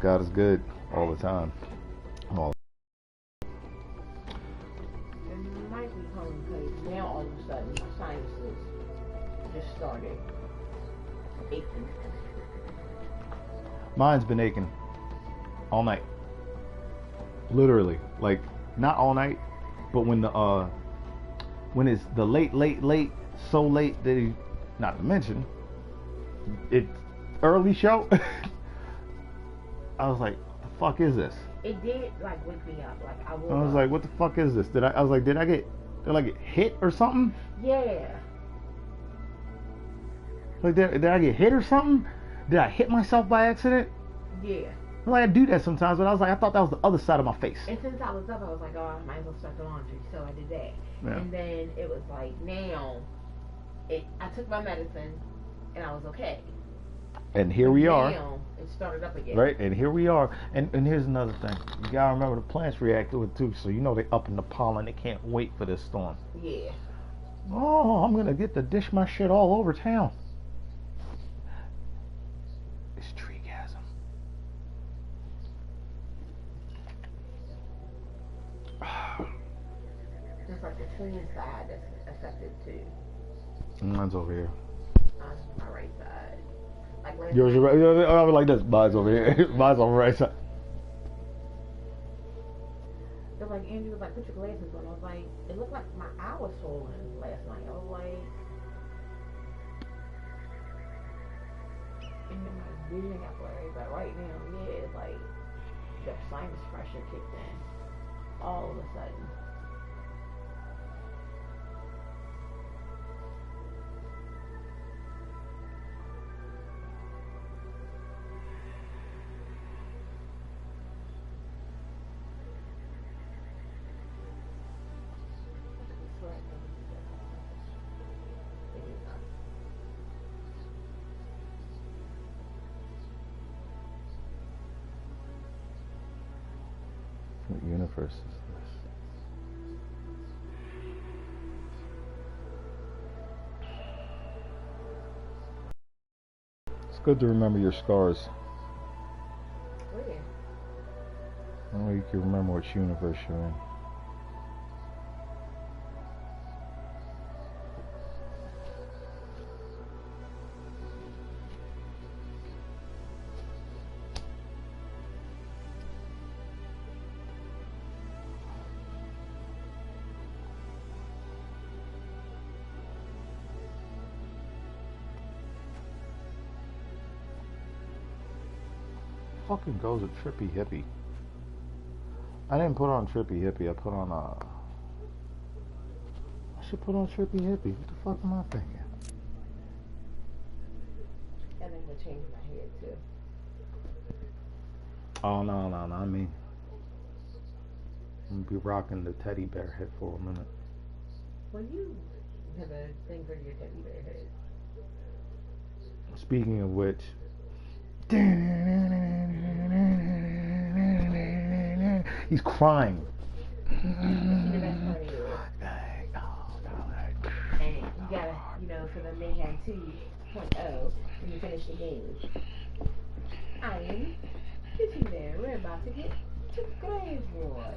God is good all the time. All And it might be home because now all of a sudden my sinuses just started aching. Mine's been aching all night. Literally, like not all night, but when it's the late, so late that not to mention it's early show. I was like, what the fuck is this? It did like wake me up. Like I woke was up. like, what the fuck is this? Did I get hit or something? Yeah. Like did I get hit or something? Did I hit myself by accident? Yeah. Like I do that sometimes, but I was like, I thought that was the other side of my face. And since I was up, I was like, oh, I might as well start the laundry. So I did that. Yeah. And then it was like, now, I took my medicine, and I was okay. And here we are. Now, it started up again. Right, and here we are. And here's another thing. You gotta remember the plants react to it too, so you know they up in the pollen. They can't wait for this storm. Yeah. Oh, I'm gonna get to dish my shit all over town. It's treegasm. Just like the tree inside that's affected too. Mine's over here. On my right side. Like last Yours is night, right. I was like this. Mine's over here. Mine's on the right side. it was like Andrew was like, put your glasses on. I was like, it looked like my eye was swollen last night. I was like, and then my vision got blurry. But right now, yeah, it's like the sinus pressure kicked in all of a sudden. What universe is this? It's good to remember your scars. Oh yeah. That way you can remember which universe you're in. Fucking goes with Trippy Hippie. I didn't put on Trippy Hippie. I put on I should put on Trippy Hippie. What the fuck am I thinking? I think we'll change my head too. Oh no, not me. I'm gonna be rocking the teddy bear head for a minute. Well, you have a thing for your teddy bear head. Speaking of which, he's crying. See, the best part is, and you gotta, for the Mayhem 2.0, when you finish the game. Ian, get you there. We're about to get to Gravewood.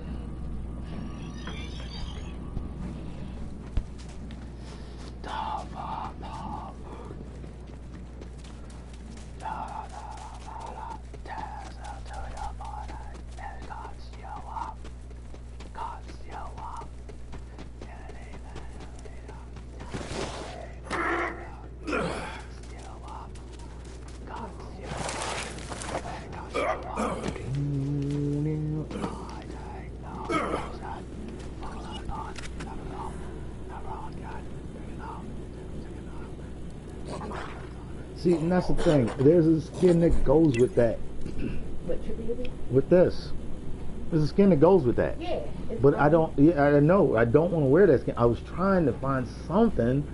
See, and that's the thing. There's a skin that goes with that. What should with this. There's a skin that goes with that. Yeah. But I don't, I know, I don't want to wear that skin. I was trying to find something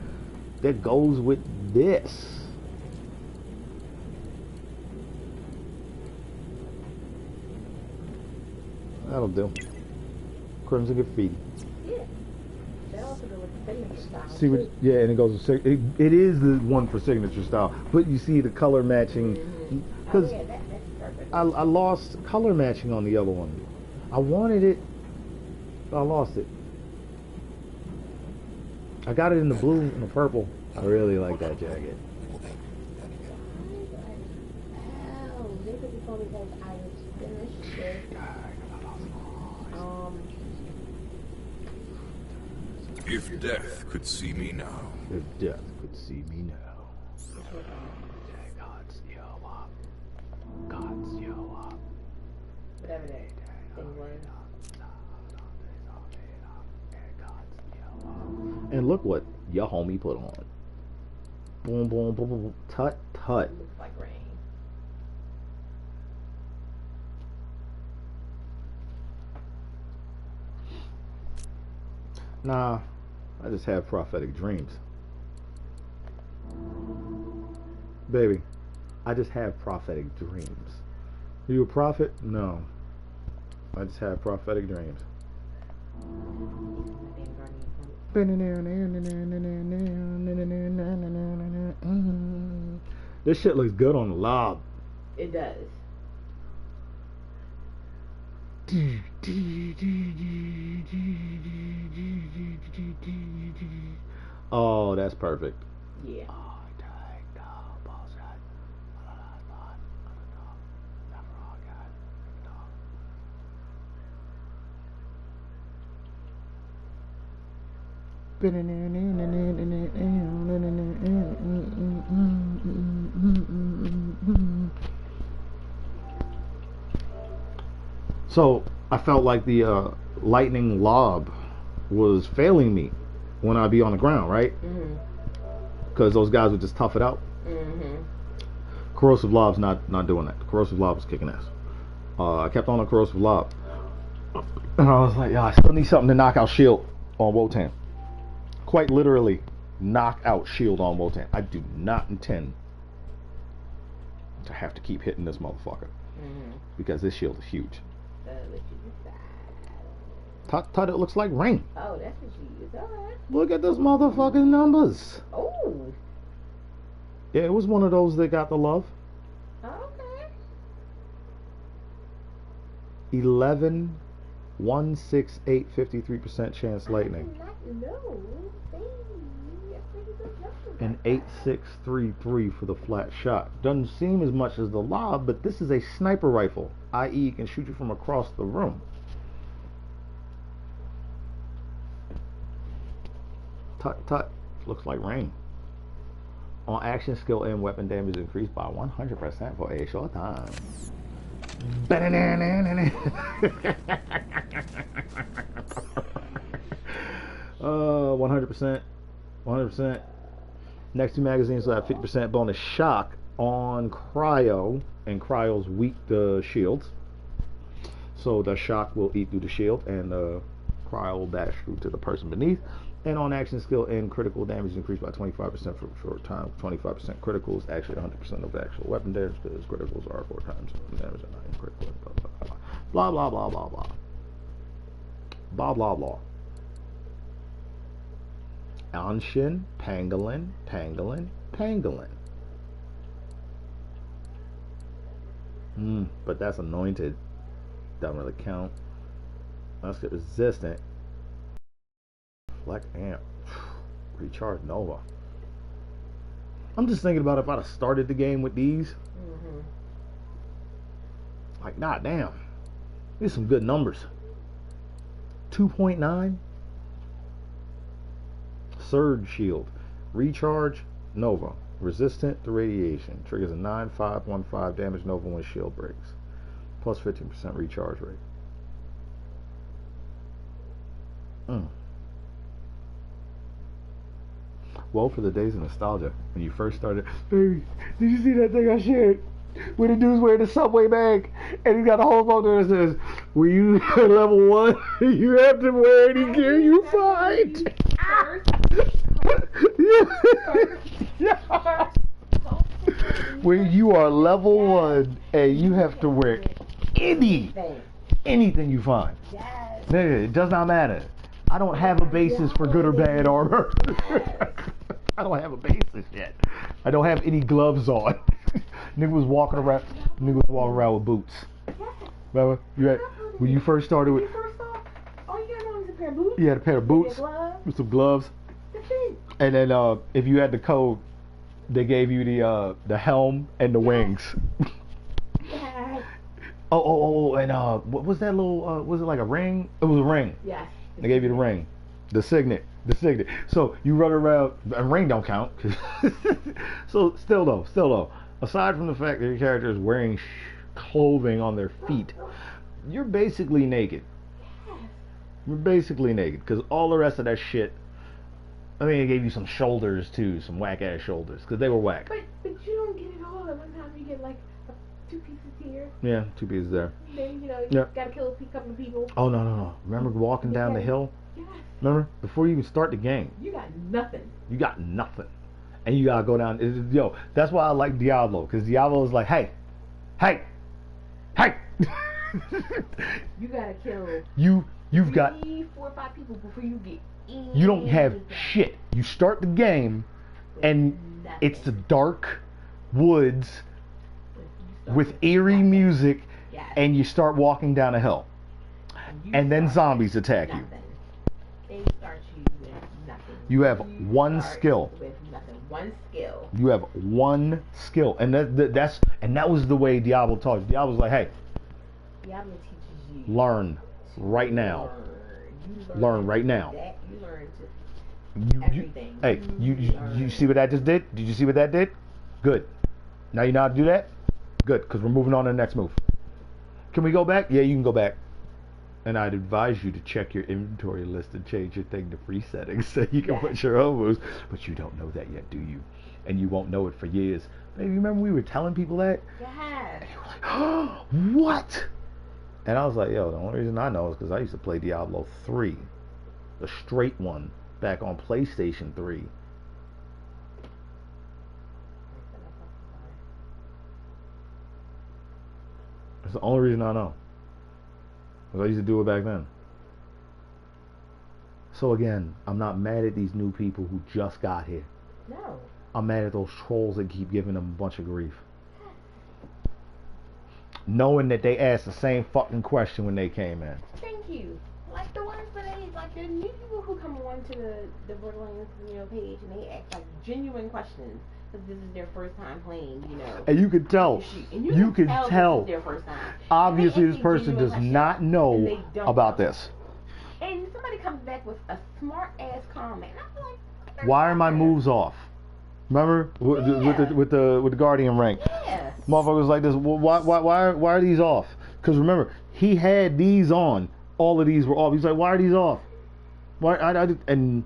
that goes with this. That'll do. Crimson Graffiti. Yeah. They also go with the signature style. See what? Yeah, and it goes with it is the one for signature style. But you see the color matching, because that's perfect. I lost color matching on the other one. I wanted it, but I lost it. I got it in the blue and the purple. I really like that jacket. If death could see me now. If death could see me now. God's yo. God's yo. Whatever that thing was. And look what your homie put on. Boom, boom, boom, boom, boom. Tut, tut. Looks like rain. Nah, I just have prophetic dreams. Baby, I just have prophetic dreams. Are you a prophet? No. I just have prophetic dreams. This shit looks good on the lob. It does. Oh, that's perfect. Yeah. So I felt like the lightning lob was failing me when I'd be on the ground, right? Because those guys would just tough it out. Corrosive lob's not doing that. The corrosive lob was kicking ass. I kept on a corrosive lob, and I was like, yeah, I still need something to knock out shield on Wotan. Quite literally, knock out shield on Wotan. I do not intend to have to keep hitting this motherfucker because this shield is huge. Tut, it looks like rain. Oh, that's what you use. Alright. Look at those motherfucking numbers. Oh. Yeah, it was one of those that got the love. Okay. 11, 1, 6, 8, 53% chance lightning. And 8, 6, 3, 3 for the flat shot. Doesn't seem as much as the lob, but this is a sniper rifle, i.e. it can shoot you from across the room. Tut, tut. Looks like rain. On action, skill and weapon damage increased by 100% for a short time. 100%. 100%. Next two magazines will have 50% bonus shock on cryo, and cryo's weak to shields. So the shock will eat through the shield, and the cryo will dash through to the person beneath. And on action, skill and critical damage increased by 25% for a short time. 25% criticals, actually 100% of the actual weapon damage, because criticals are 4 times damage and 9 critical. Blah blah blah blah blah. Blah blah blah. Anshin, pangolin, pangolin, pangolin. But that's anointed. Doesn't really count. Let's get resistant. Fleck amp. Recharge Nova. I'm just thinking about if I'd have started the game with these. Like, nah, damn. These are some good numbers. 2.9. Surge shield. Recharge Nova. Resistant to radiation. Triggers a 9/5/15 damage Nova when shield breaks. Plus 15% recharge rate. Well, for the days of nostalgia, when you first started, baby, did you see that thing I shared? Where the dude's wearing the subway bag, and he's got a whole phone there that says, "When you level 1, you have to wear any gear you find." When you are level 1, and you have to wear anything you find. Nigga, it does not matter. I don't have a basis for good or bad armor. I don't have a basis yet. I don't have any gloves on. Nigga was walking around. Nigga was walking around with boots. Remember? When you first started with. All you got on is a pair of boots. You had a pair of boots with some gloves. That's it. And then if you had the code, they gave you the helm and the wings. Yeah. And what was that little? Was it like a ring? It was a ring. Yes. They gave you the ring, the signet. So you run around, and ring don't count. So still though, aside from the fact that your character is wearing clothing on their feet, you're basically naked. You're basically naked, because all the rest of that shit. I mean, they gave you some shoulders too, some whack ass shoulders, because they were whack. But you don't get it all at one time. You get like 2 pieces here. Yeah, 2 pieces there. Then you gotta kill a couple of people. Oh no! Remember walking down the hill? Yes. Remember before you even start the game? You got nothing. You got nothing, and you gotta go down. Yo, that's why I like Diablo, because Diablo is like, hey. You gotta kill. You've got 3, 4, 5 people before you get. You don't have shit. You start the game, and it's the dark woods with eerie music, and you start walking down a hill, and then zombies attack you. They start you with nothing. You have one skill. With nothing. One skill. You have one skill, and that was the way Diablo taught you. Diablo's like, hey, Diablo teaches you. Learn right now. Learn right now. You learn to everything. Hey, you see what that just did? Did you see what that did? Good. Now you know how to do that? Good, because we're moving on to the next move. Can we go back? Yeah, you can go back. And I'd advise you to check your inventory list and change your thing to free settings so you can put your own moves. But you don't know that yet, do you? And you won't know it for years. Baby, remember we were telling people that? Yeah. And you were like, oh, what? And I was like, yo, the only reason I know is because I used to play Diablo 3, the straight one, back on PlayStation 3. That's the only reason I know. Because I used to do it back then. So again, I'm not mad at these new people who just got here. No. I'm mad at those trolls that keep giving them a bunch of grief. Knowing that they asked the same fucking question when they came in. Thank you. Like the ones that like the new people who come on to the Borderlands, page, and they ask like genuine questions. Because this is their first time playing, And you can tell. You can tell. This is their first time. Obviously, this person does not know about this. And somebody comes back with a smart ass comment. And I'm like, why are my moves off? Remember with the Guardian rank. Yes. Motherfuckers like this. Well, why are these off? Because remember, he had these on. All of these were off. He's like, why are these off? Why? And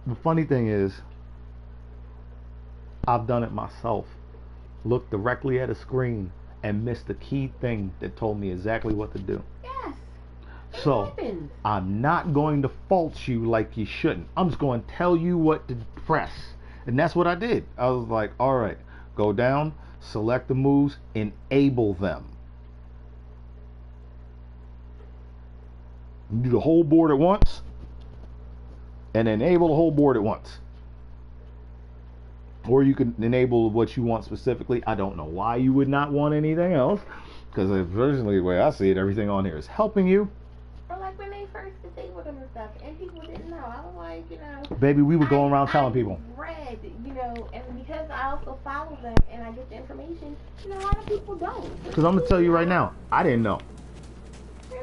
the funny thing is, I've done it myself. Looked directly at a screen and missed the key thing that told me exactly what to do. Yes. So I'm not going to fault you like you shouldn't. I'm just going to tell you what to press. And that's what I did. I was like, all right, go down, select the moves, enable them. You do the whole board at once and enable the whole board at once. Or you can enable what you want specifically. I don't know why you would not want anything else, because personally, the way I see it, everything on here is helping you. Or like when they first disabled them and stuff, and people didn't know. I was like, baby, we were going around telling people. Read, and because I also follow them and I get the information, a lot of people don't. Because I'm gonna tell you right now, I didn't know.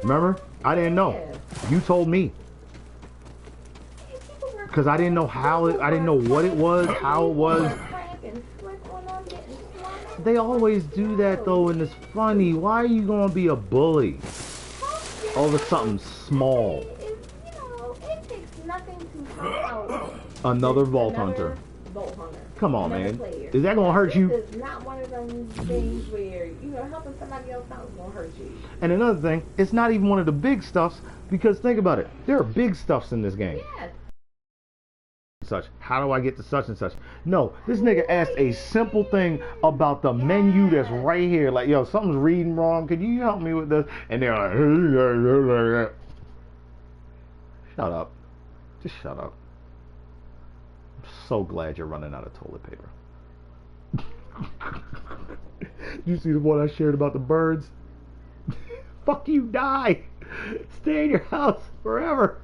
Remember, I didn't know. You told me. Because I didn't know I didn't know what it was, how it was. They always do that though, and it's funny. Why are you gonna be a bully over something small? It takes nothing to help out another Vault Hunter. Come on, man. Is that gonna hurt you? This is not one of them things where helping somebody else out is gonna hurt you. And another thing, it's not even one of the big stuffs, because think about it. There are big stuffs in this game. Yes. Such. How do I get to such and such? No, this nigga asked a simple thing about the menu that's right here. Like, yo, something's reading wrong. Could you help me with this? And they're like, shut up. Just shut up. I'm so glad you're running out of toilet paper. You see the one I shared about the birds? Fuck you, die. Stay in your house forever.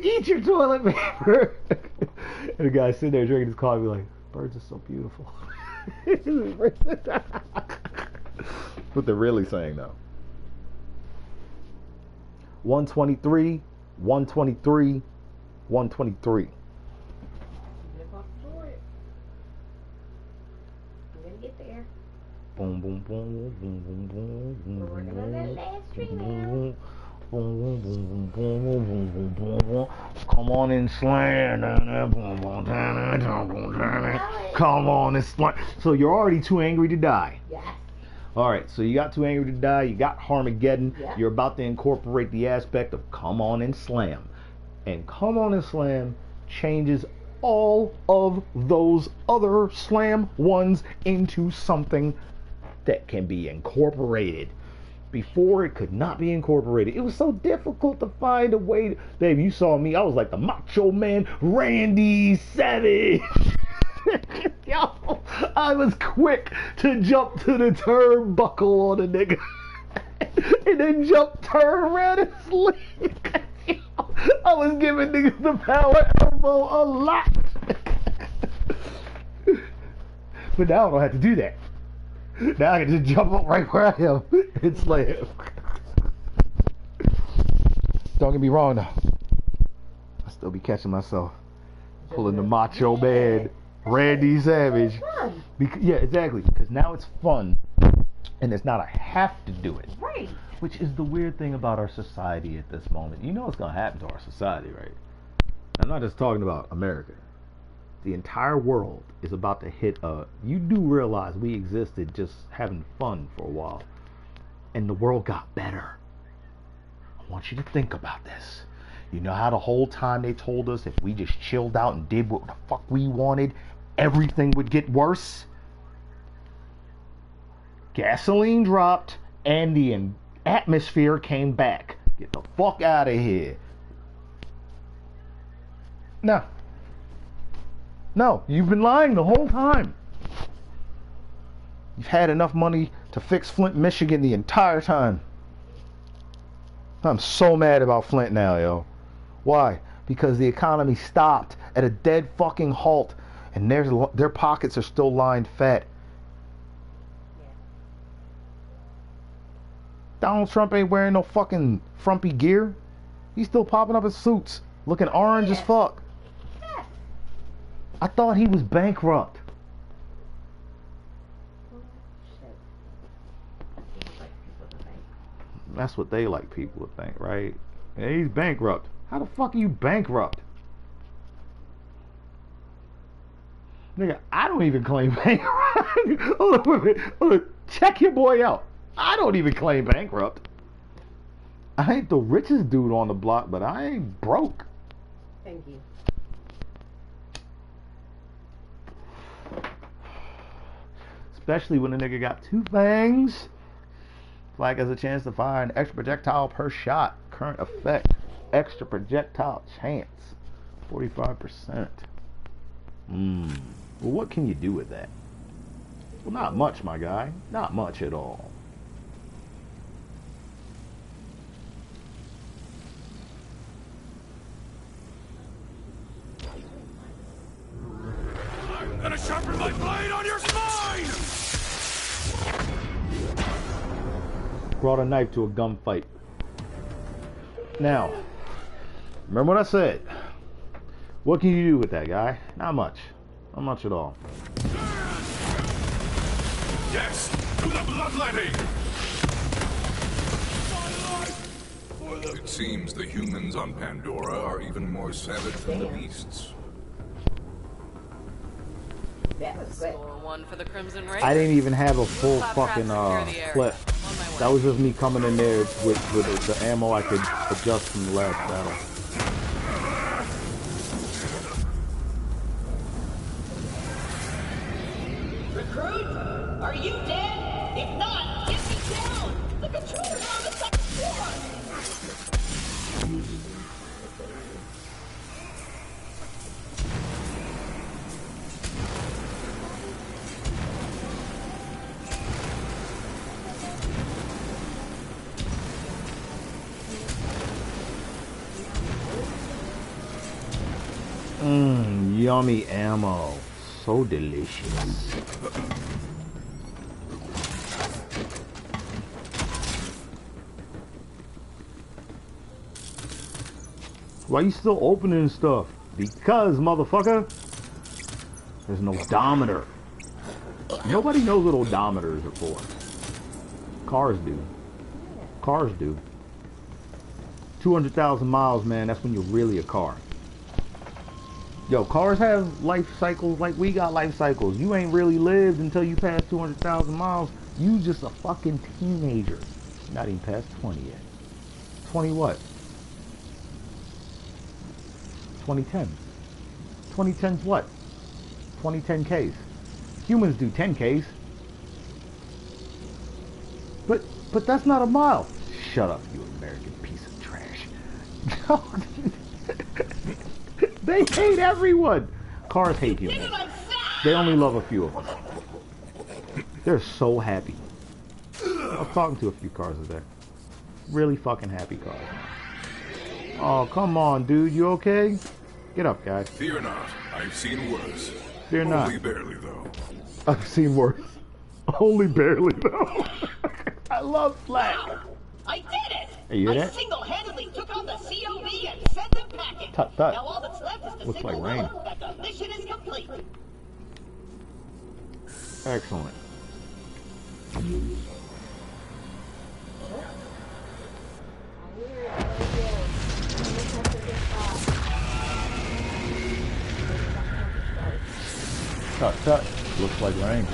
Eat your toilet paper. And the guy sitting there drinking his coffee like, birds are so beautiful. What they're really saying though. 123, 123, 123. Boom, boom, boom, boom, boom, boom, boom, Working on that last tree now. boom, boom, boom, boom, boom, boom, boom, boom, boom. Come on and slam. Come on and slam. So you're already too angry to die. Yes. All right, so you got too angry to die. You got Harmageddon. Yeah. You're about to incorporate the aspect of come on and slam. And come on and slam changes all of those other slam ones into something that can be incorporated. Before, it could not be incorporated. It was so difficult to find a way to... Babe, you saw me. I was like the Macho Man Randy Savage. Yo, I was quick to jump to the turnbuckle on a nigga. And then jump, turn around and sleep. I was giving niggas the power elbow a lot. But now I don't have to do that. Now I can just jump up right where I am and slam. Don't get me wrong though. I still be catching myself pulling the Macho Man Randy Savage. Yeah, exactly. Because now it's fun and it's not a have to do it. Right. Which is the weird thing about our society at this moment. You know what's going to happen to our society, right? I'm not just talking about America. The entire world is about to hit a... You do realize we existed just having fun for a while. And the world got better. I want you to think about this. You know how the whole time they told us if we just chilled out and did what the fuck we wanted, everything would get worse? Gasoline dropped and the atmosphere came back. Get the fuck out of here. No, you've been lying the whole time. You've had enough money to fix Flint, Michigan the entire time. I'm so mad about Flint now, yo. Why? Because the economy stopped at a dead fucking halt and their pockets are still lined fat. Donald Trump ain't wearing no fucking frumpy gear. He's still popping up his suits, looking orange as fuck. I thought he was bankrupt. That's what they like people to think, right? Yeah, he's bankrupt. How the fuck are you bankrupt? Nigga, I don't even claim bankrupt. Hold on, check your boy out. I don't even claim bankrupt. I ain't the richest dude on the block, but I ain't broke. Thank you. Especially when a nigga got two fangs. Flag has a chance to fire an extra projectile per shot. Current effect. Extra projectile chance. 45%. Well, what can you do with that? Well, not much, my guy. Not much at all. I'm gonna sharpen my blade on your spine! Brought a knife to a gunfight. Now, remember what I said. What can you do with that, guy? Not much. Not much at all. Yes, to the bloodletting! It seems the humans on Pandora are even more savage than the beasts. That was good. Score one for the Crimson Raiders. I didn't even have a full Clap fucking traps secure the area. clip. On my way. That was just me coming in there with the ammo I could adjust from the last battle. Recruit, are you dead? If not, get me down! The controls are on the second floor! Yummy ammo. So delicious. Why you still opening stuff? Because, motherfucker, there's an odometer. Nobody knows what odometers are for. Cars do. Cars do. 200,000 miles, man, that's when you're really a car. Yo, cars have life cycles like we got life cycles. You ain't really lived until you pass 200,000 miles. You just a fucking teenager. Not even past 20 yet. 20 what? 2010. 2010's what? 2010 Ks. Humans do 10 Ks. But that's not a mile. Shut up, you American piece of trash. They hate everyone. Cars hate humans. They only love a few of us. They're so happy. I was talking to a few cars today. Really fucking happy cars. Oh, come on, dude. You okay? Get up, guys. Fear not. I've seen worse. Fear not. Only barely, though. I've seen worse. Only barely, though. I love Slack. Wow! I did it! Hey, you hear I that? single-handedly took on the COV and sent them packing. Tut, tut. Now all that's left is to Looks signal like rain. Willem that the mission is complete. Excellent. Tut, tut. Looks like rain.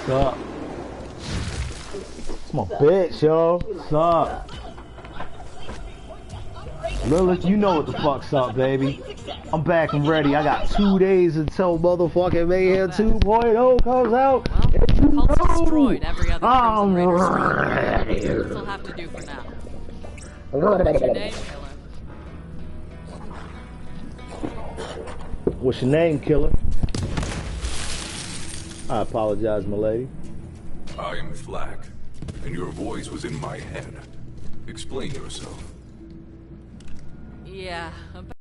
What's up? It's my bitch, yo. What's up? Lilith, you know what the fuck's up, baby. I'm back and ready. I got 2 days until motherfucking Mayhem 2.0 comes out. Well, the cult's destroyed every other I'm Crimson Raider ready. strike. That's all have to do for now. What's your name, killer? What's your name, killer? I apologize, my lady. I'm Flack, and your voice was in my head. Explain yourself. Yeah, about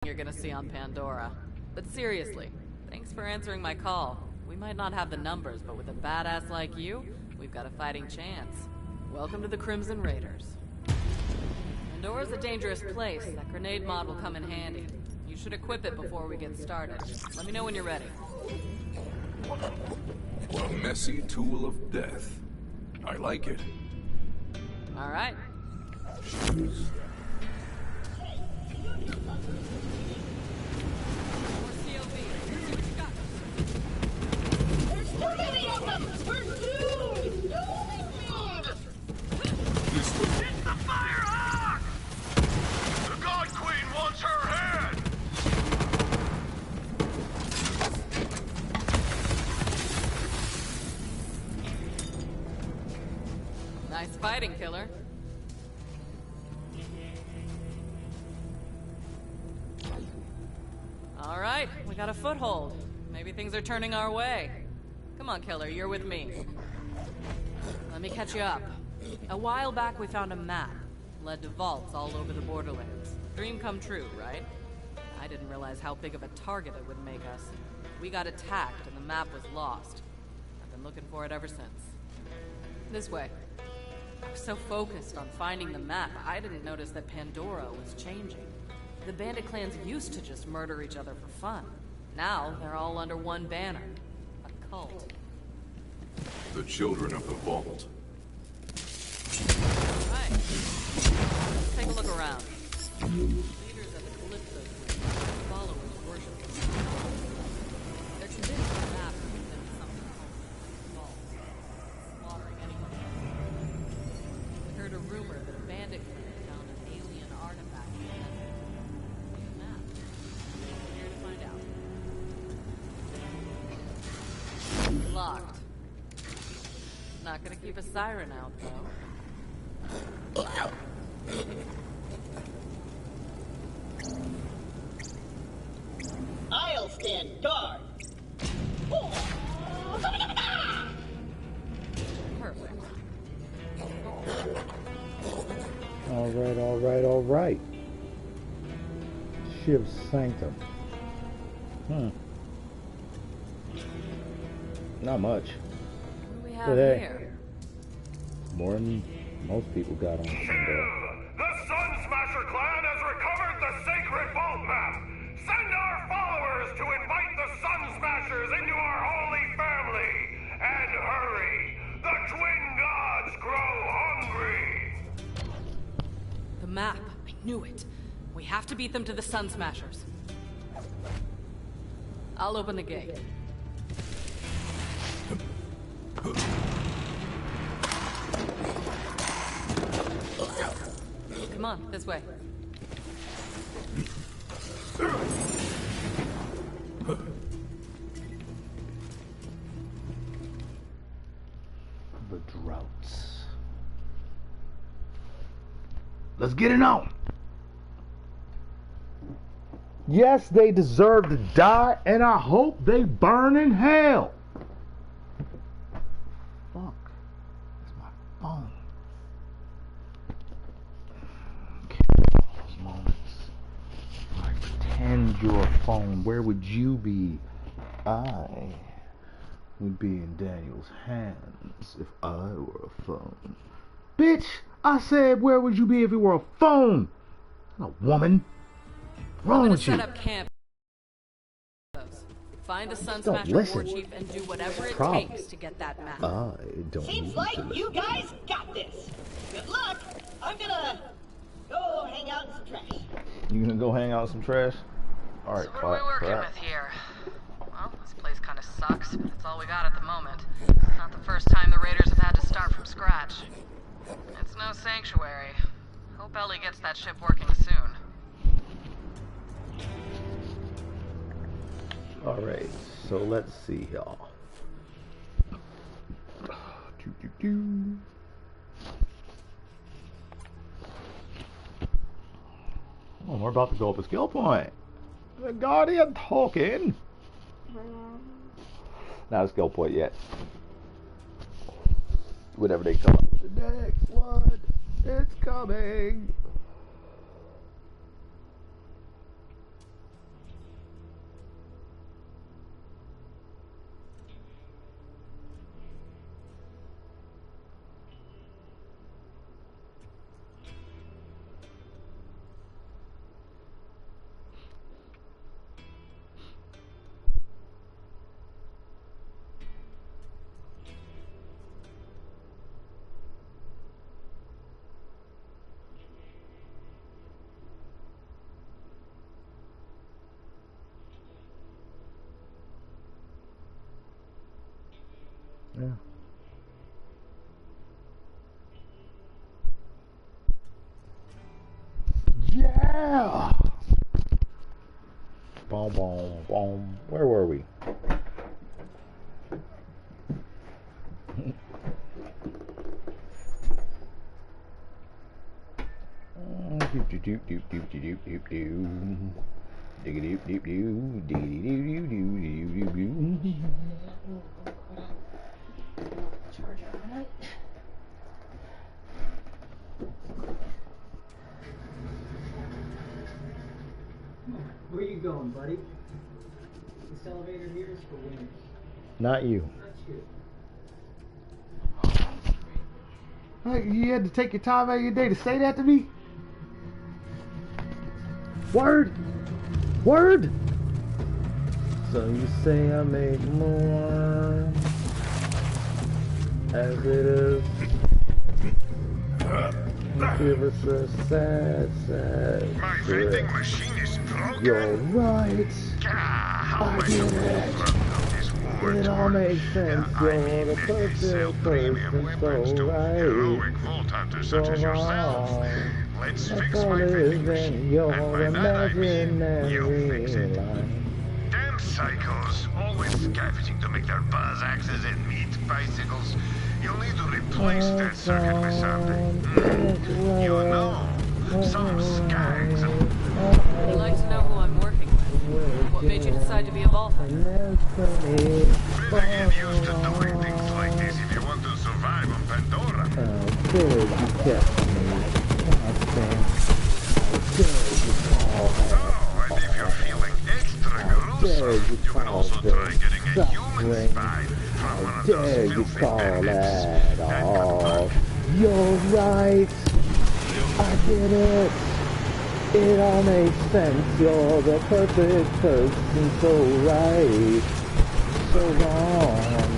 you're gonna see on Pandora. But seriously, thanks for answering my call. We might not have the numbers, but with a badass like you, we've got a fighting chance. Welcome to the Crimson Raiders. Pandora's a dangerous place. That grenade mod will come in handy. You should equip it before we get started. Let me know when you're ready. A messy tool of death. I like it. All right. There's too many of them! We're doomed! This was Hit the fire hawk! The God Queen wants her head! Nice fighting, killer. All right, we got a foothold. Maybe things are turning our way. Come on, killer, you're with me. Let me catch you up. A while back, we found a map. Led to vaults all over the Borderlands. Dream come true, right? I didn't realize how big of a target it would make us. We got attacked and the map was lost. I've been looking for it ever since. This way. I was so focused on finding the map, I didn't notice that Pandora was changing. The bandit clans used to just murder each other for fun. Now, they're all under one banner. A cult. the children of the vault. Right. Let's take a look around. Leaders of the Calypso Queen, followers worship them. They're convinced the map represents something called slaughtering anyone. We heard a rumor that a bandit clan found an alien artifact in the map. We're here to find out. Locked. Not gonna keep a siren out, though. I'll stand guard. Perfect. Alright. Shiv Sanctum. Not much. What do we have Today. here? More than most people got on Sunday. The Sun Smasher clan has recovered the sacred vault map. Send our followers to invite the Sun Smashers into our holy family. And hurry, the twin gods grow hungry. The map. I knew it. We have to beat them to the Sun Smashers. I'll open the gate. Come on, this way. The droughts. Let's get it on. Yes, they deserve to die, and I hope they burn in hell. Fuck. That's my phone. Those moments. I pretend you're a phone. Where would you be? I would be in Daniel's hands if I were a phone. Bitch, I said, where would you be if you were a phone? Not a woman. Wrong with you? Set up camp. Find the Sun Don't Smasher listen. war chief and do whatever it Problem. takes to get that map. I don't Seems need like to listen. you guys got this. Good luck. I'm gonna go hang out in some trash. You gonna go hang out in some trash? Alright, So what are we working with here? Well, this place kind of sucks, but it's all we got at the moment. It's not the first time the Raiders have had to start from scratch. It's no sanctuary. Hope Ellie gets that ship working soon. Alright, so let's see y'all. Oh, we're about to go up a skill point. The Guardian talking. Not a skill point yet. Whenever they come up with the next one, it's coming. Yeah. Yeah. Boom, boom, boom. Where were we? Where you going, buddy? This elevator here is for winners. Not you. That's good. Hey, you had to take your time out of your day to say that to me? Word! Word! So you say I make more as it is. Give us a sad, sad My trip. vending machine is broken. You're right. How I am I get supposed it. to have this war It all torn? makes sense. I You're mean, the they sell perfect premium person, weapons to so heroic right. vault hunters such as So yourself. wrong. Let's That's fix all my it vending is machine. in your And by that I mean, you fix imaginary it. life. Damn psychos, always scavenging to make their buzz axes and meat bicycles. You'll need to replace that circuit with something. You know, some skags. I'd like to know who I'm working with. What made you decide to be a vault hunter? Better get used to doing things like this if you want to survive on Pandora. How good you kept me. You can also try getting a human spy from one of those filthy bandits. all. You're right. I get it. It all makes sense. You're the perfect person. So right. So wrong.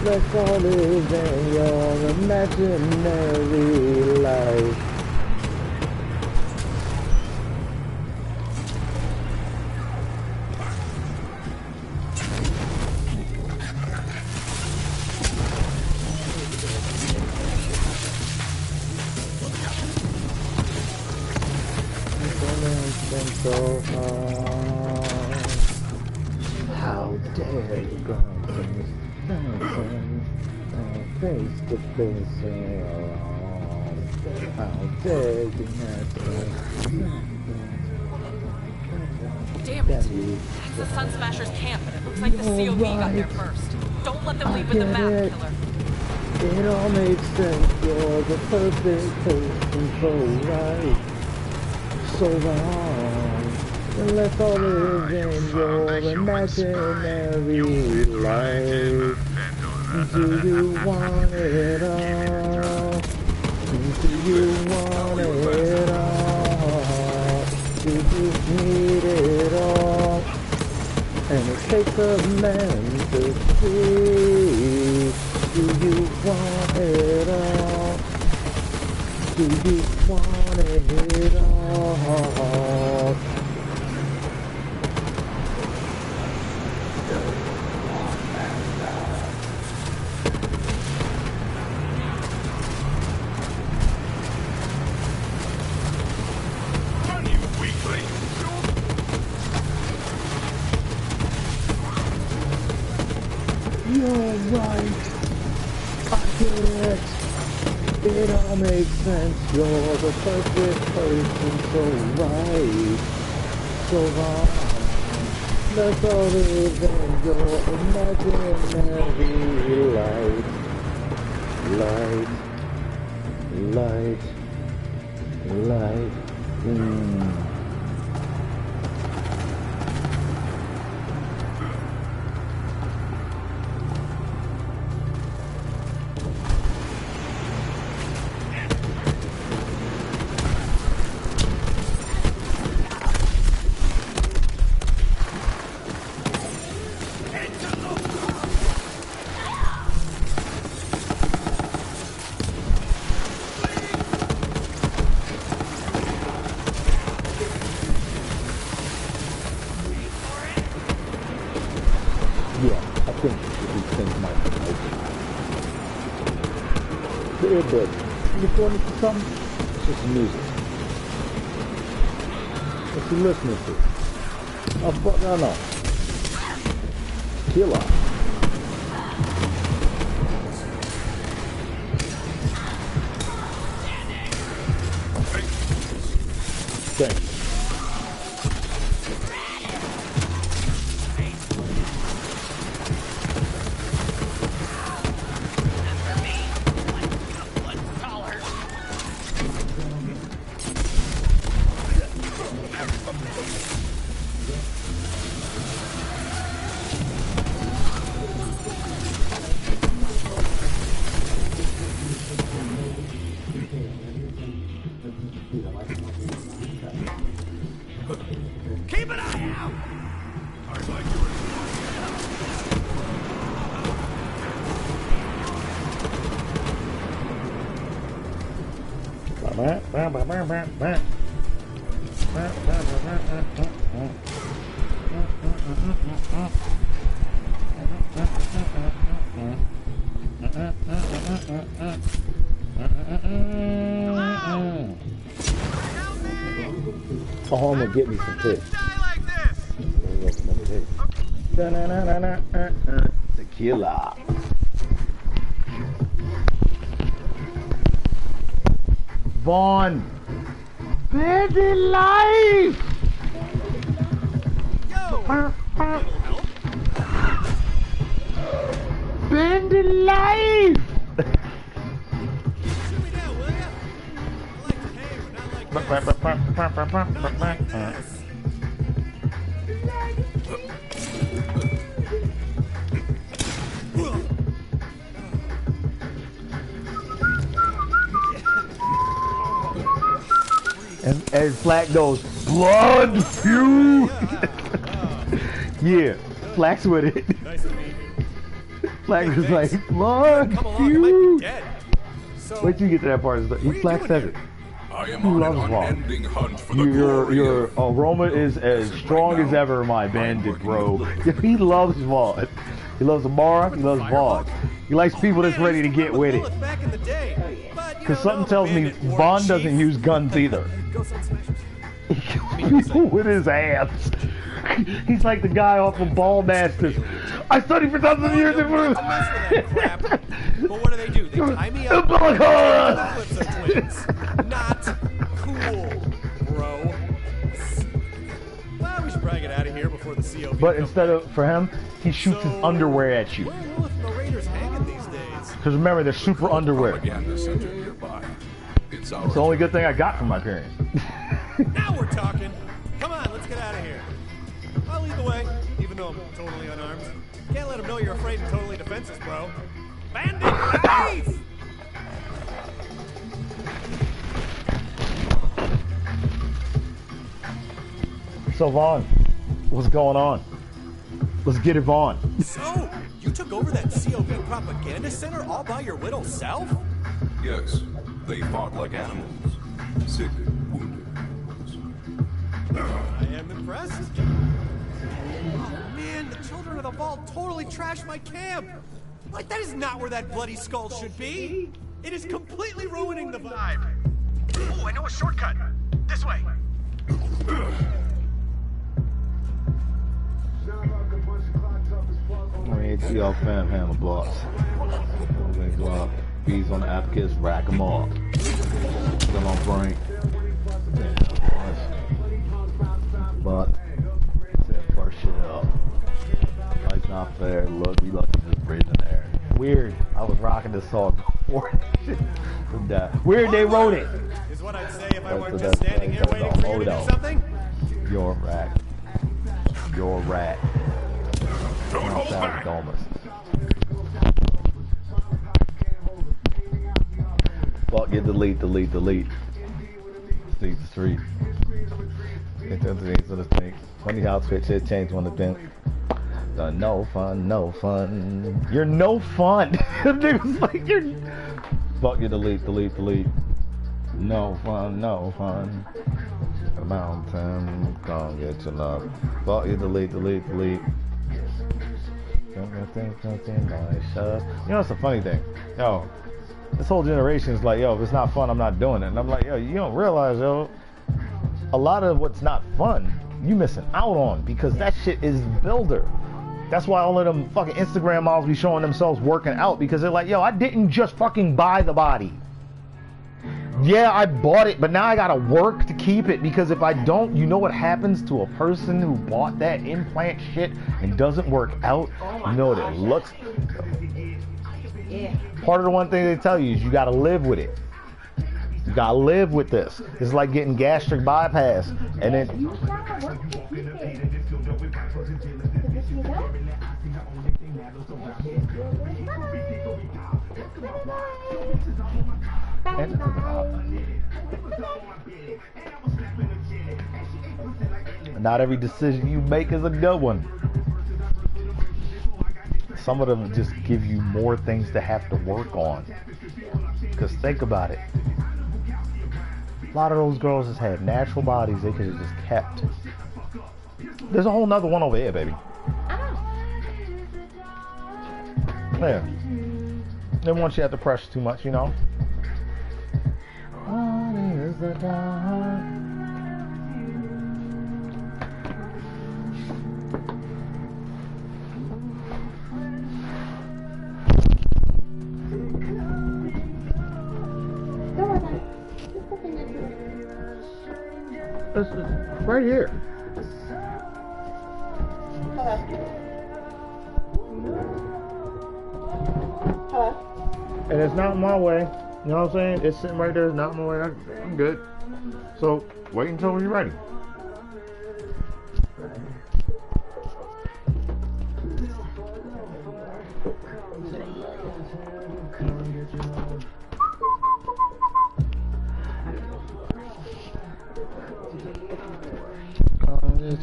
Let's all live in your imaginary life. So hard. How dare you go face to face? How dare you Damn it. That's the Sun Smashers camp, and it looks like the COV got there first. Don't let them leave with the map, killer. It all makes sense. You're the perfect person, so right. So wrong. Let's all live in your imaginary life. Do you want it all? Do you want it all? Do you need it all? And it takes a man to see. Do you want it all? Do you want it all? Run, you weakling! You're right. I get it. It all makes sense. You're the perfect person. So right. So wrong. Let's all live in your imaginary light. Light. Light. Light. Yeah, I think these things might be open. The earbuds. You going to something? It's just music. What you listening to? Oh, fuck, I know. Killer. Thank you. Keep an eye out! I'd like to Come home and get me some fish. Tequila. Vaughn. Bandit life. Bandit life. And Flack goes, blood feud. Yeah, Flack's with it. Nice to meet you. Flack was like, blood feud. Wait till you get to that part. Flack says it. I am He on loves an Vaughn. unending hunt for the glory Your of... aroma is as strong as ever, my bandit bro. He loves Vaughn. He loves Amara, he loves Vaughn. He likes people that's ready to get with it. Back in the day. Because something tells me Vaughn doesn't use guns either. He kills people with his hands. He's like the guy off of Ball Masters. I studied for thousands of years in front But what do? They tie me up. Not cool, bro. Well, we should probably get out of here before the COB. But instead of, for him, he shoots his underwear at you. Where will the Raiders hanging these days? Because remember, they're super underwear. Propaganda center nearby. It's It's the only good thing I got from my parents. Now we're talking. Come on, let's get out of here. I'll lead the way, even though I'm totally unarmed. Can't let them know you're afraid and totally defenseless, bro. Bandit knife! So Vaughn, what's going on? Let's get it, Vaughn. So, you took over that COB propaganda center all by your little self? Yes, they fought like animals. Sick, wounded animals. I am impressed. Man, the children of the vault totally trashed my camp. Like, that is not where that bloody skull should be. It is completely ruining the vibe. Oh, I know a shortcut. This way. Yo, fam, hammer blocks. Block. Bees on the applicants, rack them off. Come on, Frank. But, first shit up. Life's not fair. Look, we lucky just breathing air. Weird. I was rocking this song before. Weird, they wrote it. Is what I'd say if I weren't just standing here waiting for you to do something. You're a rat. You're a rat. Don't hold back. Fuck, get delete. Street to street. Into the things of the thing. Funny how Twitch shit changed when the pin. No fun. You're no fun. Niggas like you're. Fuck, you delete. No fun. The mountain, come get your love. Fuck, you delete. You know, it's a funny thing. Yo, this whole generation is like, yo, if it's not fun, I'm not doing it. And I'm like, yo, you don't realize, yo, a lot of what's not fun, you missing out on, because that shit is builder. That's why all of them fucking Instagram models be showing themselves working out, because they're like, yo, I didn't just fucking buy the body. Yeah, I bought it, but now I gotta work to keep it, because if I don't, you know what happens to a person who bought that implant shit and doesn't work out? You know what it looks. Part of the one thing they tell you is you gotta live with it. You gotta live with this. It's like getting gastric bypass, and then. Not every decision you make is a good one. Some of them just give you more things to have to work on. Because think about it. A lot of those girls just had natural bodies they could have just kept. There's a whole nother one over here, baby. Yeah. They don't want you to have to pressure too much, you know. This is right here. Hello? And it's not in my way. You know what I'm saying? It's sitting right there. It's not in my way. I'm good. So wait until you're ready.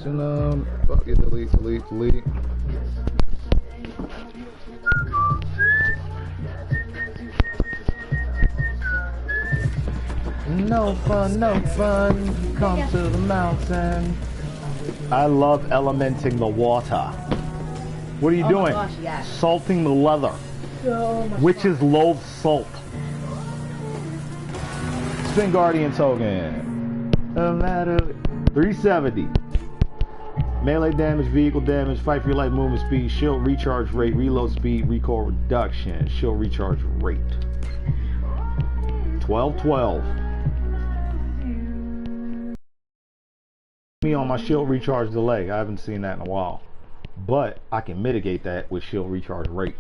mixing them. Fuck it, delete, delete, delete. No fun, no fun. Come to the mountain. I love elementing the water. What are you doing? Gosh, yes. Salting the leather. So much Witches loathe salt. Spin Guardian token. 370. Melee damage, vehicle damage, fight for your life, movement speed, shield recharge rate, reload speed, recoil reduction, shield recharge rate. 1212. Me on my shield recharge delay. I haven't seen that in a while. But I can mitigate that with shield recharge rate.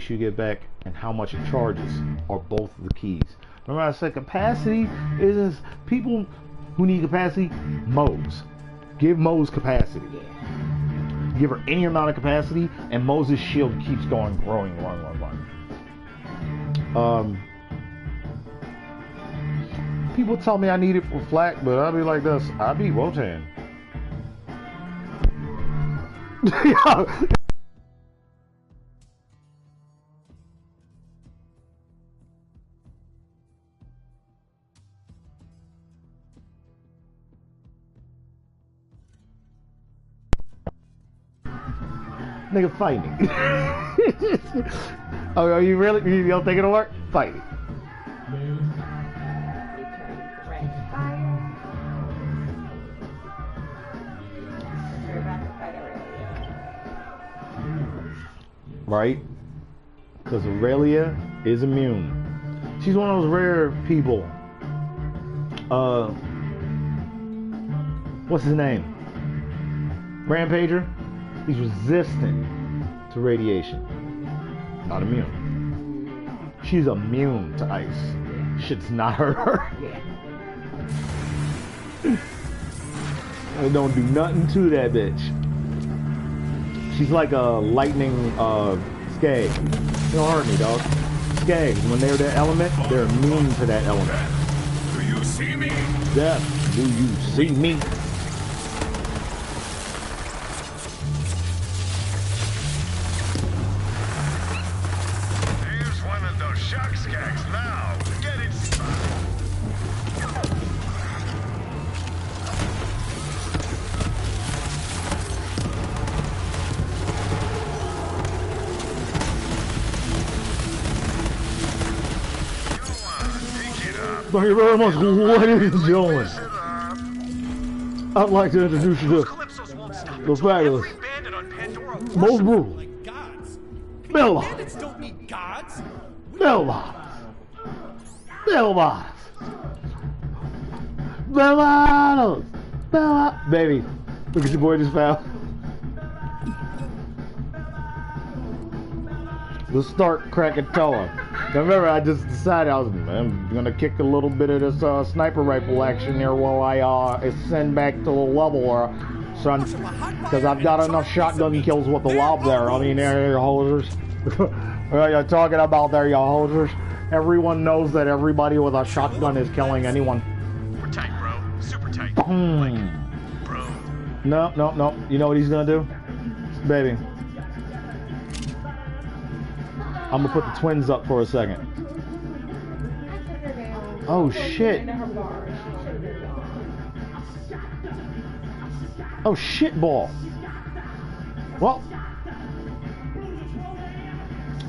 You get back and how much it charges are both the keys. Remember I said capacity is people who need capacity. Mose. Give Mose capacity. Give her any amount of capacity and Mose's shield keeps going, growing. People tell me I need it for flak, but I'll be like this. I beat Wotan. Nigga, fight me. Oh, are you really? You don't think it'll work? Fight me. Right? Because Aurelia is immune. She's one of those rare people. What's his name? Rampager? He's resistant to radiation. Not immune. She's immune to ice. Shit's not hurt her. It don't do nothing to that bitch. She's like a lightning skag. They don't hurt me, dog. Skags, when they're that element, they're immune to that element. Do you see me? Death, do you see me? Here's one of those shock skags now. Get it started. Thank you very much, ladies and gentlemen. I'd like to introduce you to the fabulous, most brutal, Bella. Bella. Baby, look at your boy just found. The Stark Krakatoa. Now remember, I just decided I'm gonna kick a little bit of this sniper rifle action here while I ascend back to the level, son, because I've got enough shotgun kills with the lob there. I mean, there, you hosers. What you're talking about there, you hosers. Everyone knows that everybody with a shotgun is killing anyone. We're tight, bro. Super tight. Like, bro. No. You know what he's gonna do, baby? I'm gonna put the twins up for a second. Oh shit. Oh shit ball. Well,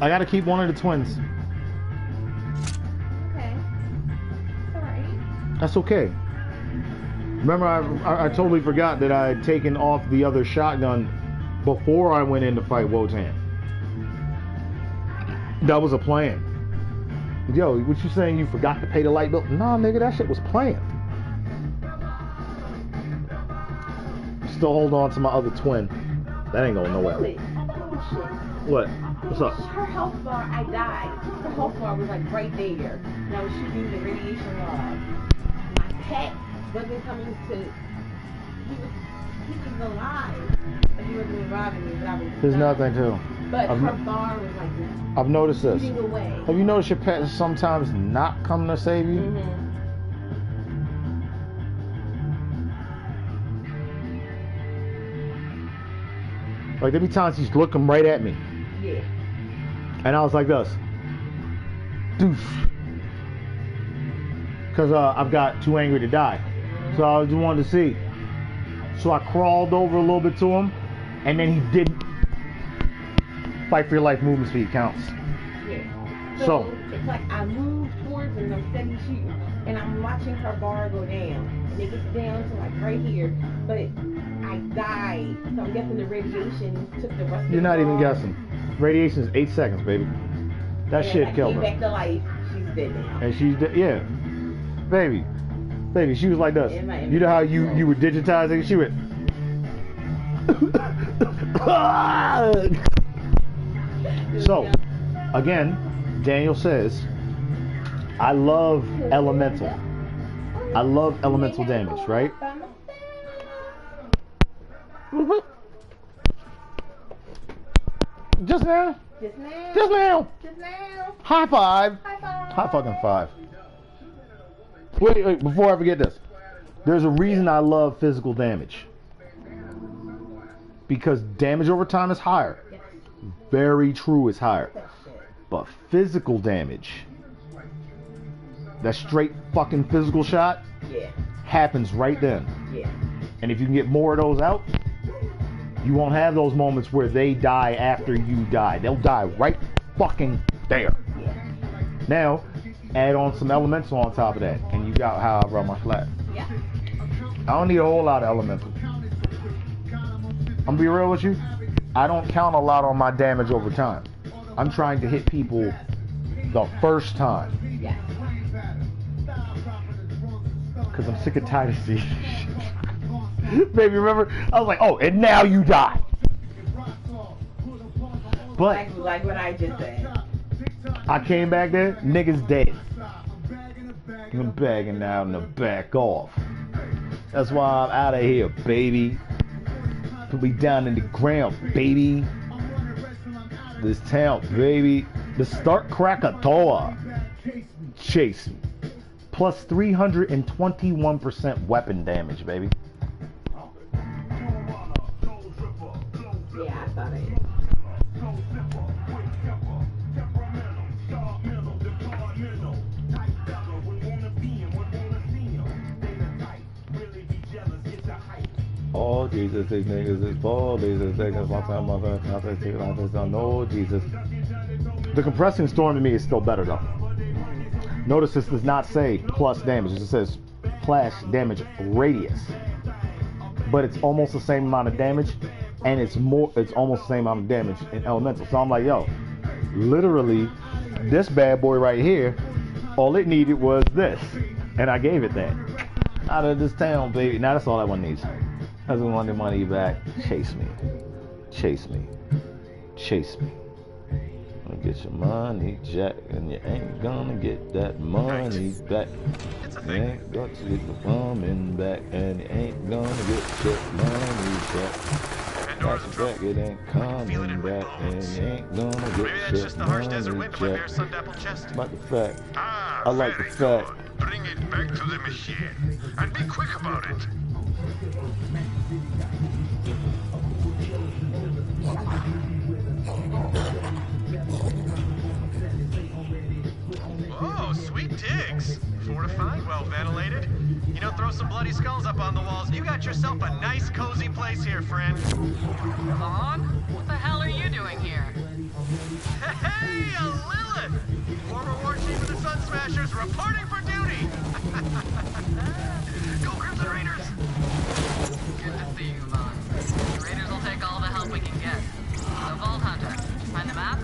I gotta keep one of the twins. Okay. Alright. That's okay. Remember, I totally forgot that I had taken off the other shotgun before I went in to fight Wotan. That was a plan. Yo, what you saying you forgot to pay the light bill? Nah, nigga, that shit was planned. Still hold on to my other twin. That ain't going nowhere. Really? Oh, shit. What? What's up? Her health bar, I died. Her health bar was like right there. And I was shooting the radiation log. My pet wasn't coming to... He was alive. But he wasn't reviving me, but I was There's dying. nothing to. But her bar was like this. I've noticed this. Away. Have you noticed your pet sometimes not come to save you? Like there be times she's looking right at me. Yeah. And I was like this. Deuce. Because I've got too angry to die. So I just wanted to see. So I crawled over a little bit to him. And then he didn't. Fight for your life movement speed counts. Yeah. So it's like I move towards her and I'm steady shooting. And I'm watching her bar go down. And it gets down to like right here. But I died. So I'm guessing the radiation took the rest of you're the not even bar. guessing. Radiation is 8 seconds, baby. That And shit I killed came her. back to life. She's dead now. And she's dead. Yeah. Baby, she was like this. You know how you were digitizing? She went. So, again, Daniel says, I love elemental. I love elemental damage, right? Just now. Just now. Just now. Just now. High five. High five. High fucking five. Wait, before I forget this. There's a reason I love physical damage. Because damage over time is higher. Very true, it's higher. But physical damage, that straight fucking physical shot, happens right then. And if you can get more of those out, you won't have those moments where they die after you die. They'll die right fucking there. Now, add on some elemental on top of that, and you got how I run my flat. I don't need a whole lot of elemental. I'm gonna be real with you. I don't count a lot on my damage over time. I'm trying to hit people the first time. Because I'm sick and tired of seeing shit. Baby, remember? I was like, oh, and now you die. But like what I just said. I came back there, niggas dead. I'm begging now to back off. That's why I'm out of here, baby. Put me down in the ground, baby. This town, baby. The start Krakatoa. Chase me. Plus 321% weapon damage, baby. Yeah, I saw that. Oh Jesus, these niggas is Paul. Jesus, taking my time, my time. No Jesus. The compressing storm to me is still better though. Notice this does not say plus damage. It says plus damage radius. But it's almost the same amount of damage, and it's almost the same amount of damage in elemental. So I'm like, yo, literally, this bad boy right here, all it needed was this, and I gave it that. Out of this town, baby. Now that's all that one needs. Doesn't want the money back. Chase me. Chase me. Chase me. Gonna get your money, Jack, and you ain't gonna get that money back. You ain't got to get the woman back, and you ain't gonna get your money back. That's back, it ain't coming back, and you ain't gonna get your money back. Like the fact, I like the fact. Bring it back to the machine, and be quick about it. Oh, sweet digs. Fortified, well ventilated. You know, throw some bloody skulls up on the walls. You got yourself a nice, cozy place here, friend. Vaughn? What the hell are you doing here? Hey, a Lilith! Former war chief of the Sun Smashers reporting for duty! Go Crimson Raiders! Good to see you, Vaughn. The Raiders will take all the help we can get. So, Vault Hunter, find the map?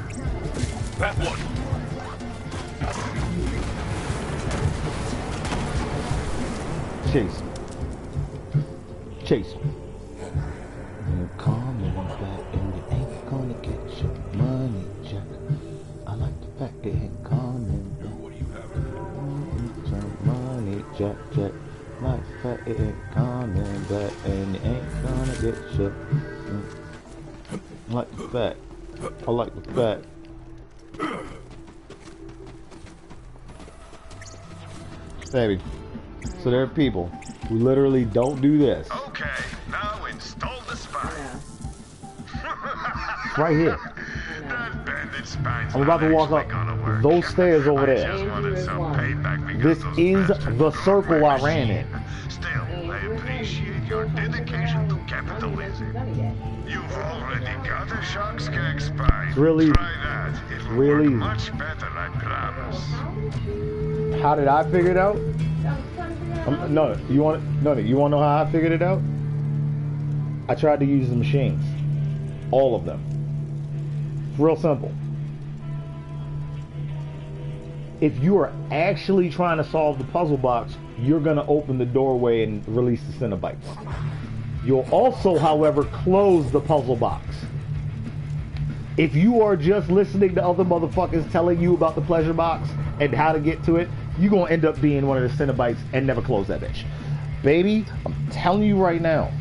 That one. Chase me. Chase me. You're coming back and you ain't gonna get your money, Jack. I like the fact it ain't coming back. What do you have? Your money, Jack, Jack. Like the fact it ain't coming back and you ain't gonna get your. I like the fact. I like the fact. Baby. So there are people who literally don't do this. Okay, now install the spy. It's right here. That bandit spine's I'm about to walk up those stairs over there. just wanted some payback because This those is bastards the were circle I my ran in. Still, I appreciate your dedication to capitalism. You've already got a shark skag spine. Really? Try that. It will Really? work much better, I promise. How did I figure it out? No, you want to know how I figured it out? I tried to use the machines, all of them. It's real simple. If you are actually trying to solve the puzzle box, you're going to open the doorway and release the Cenobites. You'll also, however, close the puzzle box. If you are just listening to other motherfuckers telling you about the pleasure box and how to get to it, you're going to end up being one of the Cenobites and never close that bitch. Baby, I'm telling you right now,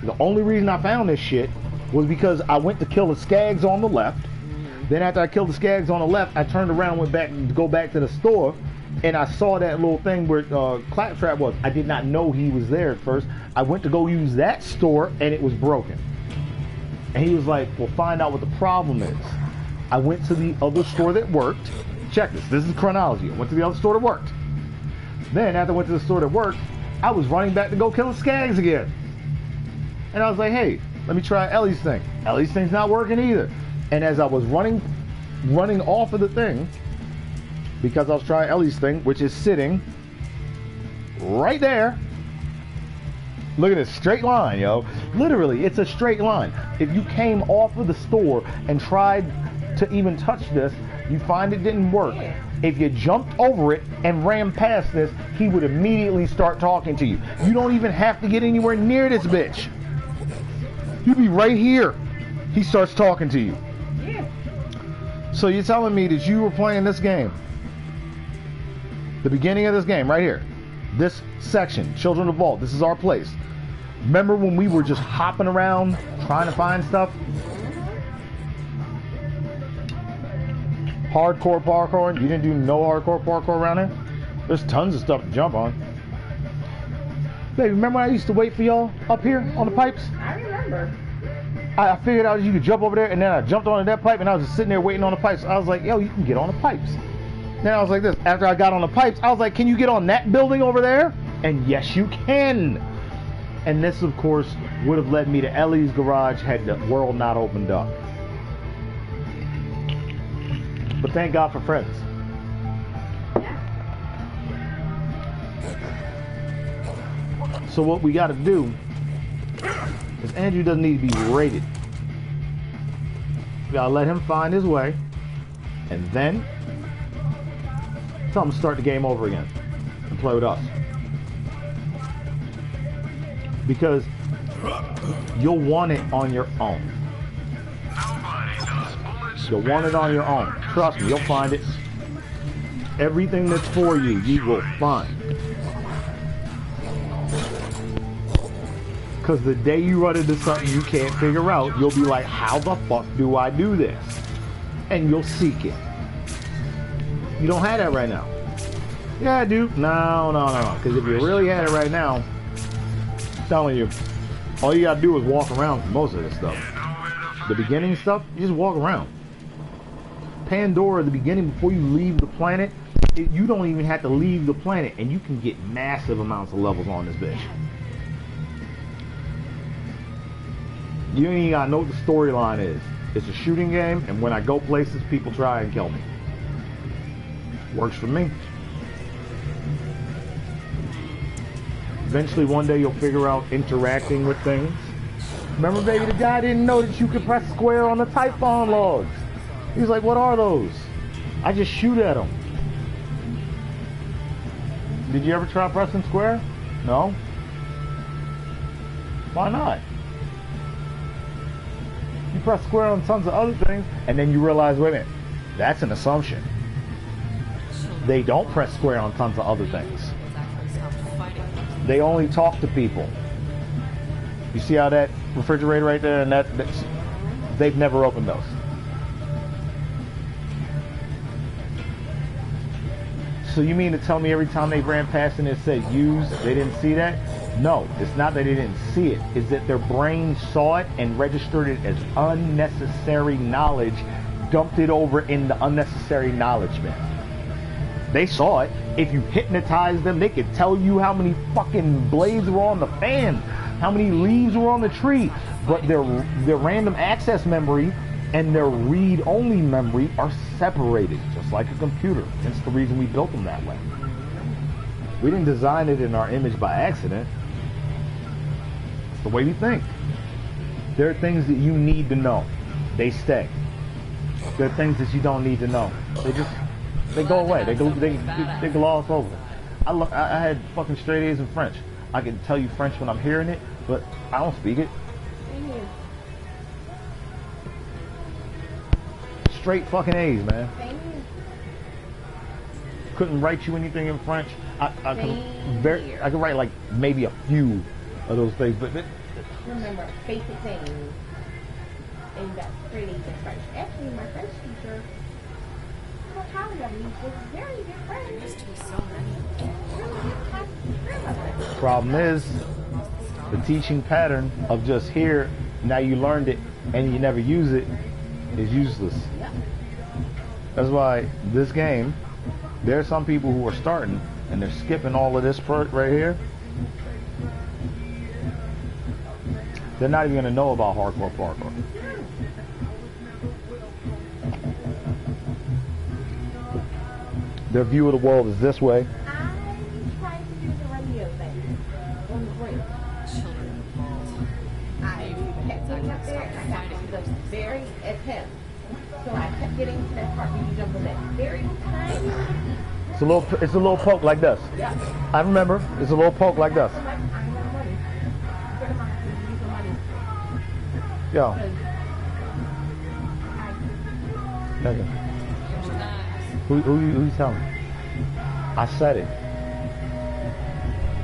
the only reason I found this shit was because I went to kill the skags on the left. Then after I killed the skags on the left, I turned around and went back to go back to the store, and I saw that little thing where Claptrap was. I did not know he was there at first. I went to go use that store, and it was broken. And he was like, well, find out what the problem is. I went to the other store that worked. Check this. This is chronology. I went to the other store that worked. Then after I went to the store that worked, I was running back to go kill the skags again. And I was like, hey, let me try Ellie's thing. Ellie's thing's not working either. And as I was running off of the thing, because I was trying Ellie's thing, which is sitting right there. Look at this straight line, yo. Literally, it's a straight line. If you came off of the store and tried to even touch this, you find it didn't work. If you jumped over it and ran past this, he would immediately start talking to you. You don't even have to get anywhere near this bitch. You'd be right here. He starts talking to you. Yeah. So you're telling me that you were playing this game, the beginning of this game right here, this section, Children of Vault, this is our place. Remember when we were just hopping around trying to find stuff? Hardcore parkour? You didn't do no hardcore parkour around here? There's tons of stuff to jump on. Baby, remember when I used to wait for y'all up here on the pipes? I remember. I figured out you could jump over there, and then I jumped onto that pipe, and I was just sitting there waiting on the pipes. I was like, yo, you can get on the pipes. Then I was like this. After I got on the pipes, I was like, can you get on that building over there? And yes, you can. And this, of course, would have led me to Ellie's garage had the world not opened up. But thank God for friends. So what we got to do is Andrew doesn't need to be rated. We got to let him find his way, and then tell him to start the game over again and play with us. Because you'll want it on your own. You'll want it on your own. Trust me, you'll find it. Everything that's for you, you will find. Because the day you run into something you can't figure out, you'll be like, how the fuck do I do this? And you'll seek it. You don't have that right now. Yeah, I do. No. Because if you really had it right now, I'm telling you, all you gotta do is walk around for most of this stuff. The beginning stuff, you just walk around. Pandora, the beginning, before you leave the planet, you don't even have to leave the planet, and you can get massive amounts of levels on this bitch. You ain't even gotta know what the storyline is. It's a shooting game, and when I go places, people try and kill me. Works for me. Eventually, one day, you'll figure out interacting with things. Remember, baby, the guy didn't know that you could press square on the Typhon logs. He was like, what are those? I just shoot at them. Did you ever try pressing square? No? Why not? You press square on tons of other things, and then you realize, wait a minute, that's an assumption. They don't press square on tons of other things. They only talk to people. You see how that refrigerator right there, and that's, they've never opened those. So you mean to tell me every time they ran past and it said use, they didn't see that? No, it's not that they didn't see it. It's that their brain saw it and registered it as unnecessary knowledge, dumped it over in the unnecessary knowledge bin. They saw it. If you hypnotize them, they could tell you how many fucking blades were on the fan, how many leaves were on the tree. But their random access memory and their read-only memory are separated, just like a computer. That's the reason we built them that way. We didn't design it in our image by accident. It's the way we think. There are things that you need to know. They stay. There are things that you don't need to know. They go away. They gloss over. I had fucking straight A's in French. I can tell you French when I'm hearing it, but I don't speak it. Straight fucking A's, man. Couldn't write you anything in French. I could write like maybe a few of those things, but remember basic things in that straight A's in French. Actually, my French teacher, was very good friend. There used to be so many. Problem is, the teaching pattern of just here, now you learned it and you never use it, is useless. Yep. That's why this game, there are some people who are starting and they're skipping all of this part right here. They're not even going to know about hardcore parkour. Their view of the world is this way. I tried to do the radio thing on the break. Children involved. I kept getting up there and I got to the very attempt. So I kept getting to that part where you jump on that very tiny. It's a little poke like this. Yeah. I remember. It's a little poke like this. I'm like, I ain't got no money. Where am I going to use the money? Yo. Because Who you telling? I said it.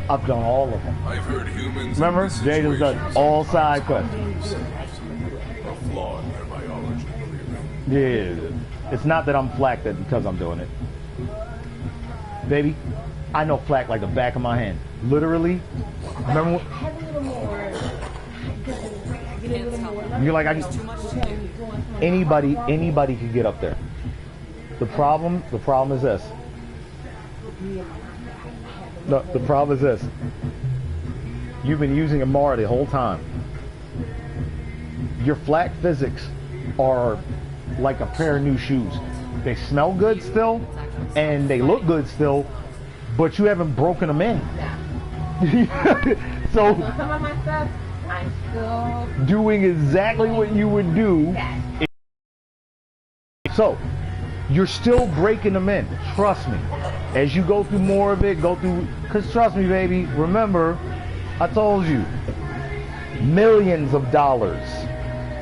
I've done all of them. I've heard humans. Remember, Jay has done all side quests. A flaw in their biology. Yeah, it's not that I'm flack that because I'm doing it. Baby, I know flack like the back of my hand. Literally. Remember? have a little more. Get a little more. You're like anybody could get up there. The problem is this. No, the problem is this. You've been using Amara the whole time. Your flat physics are like a pair of new shoes. They smell good still, and they look good still, but you haven't broken them in. So some of my stuff, I'm still doing exactly what you would do. So you're still breaking them in. Trust me. As you go through more of it, because trust me, baby, remember, I told you, millions of dollars.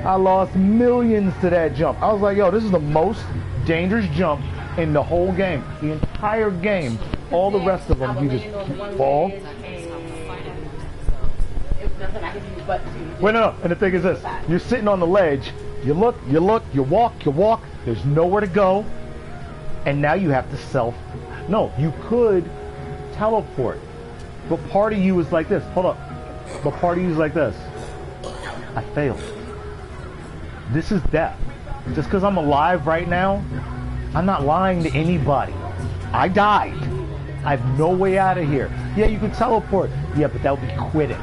I lost millions to that jump. I was like, yo, this is the most dangerous jump in the whole game. The entire game. All the rest of them, you just fall. Wait, no. And the thing is this. You're sitting on the ledge. You look, you walk. There's nowhere to go. And now you have to No, you could teleport. But part of you is like this. Hold up. But part of you is like this. I failed. This is death. Just because I'm alive right now, I'm not lying to anybody. I died. I have no way out of here. Yeah, you can teleport. Yeah, but that would be quitting.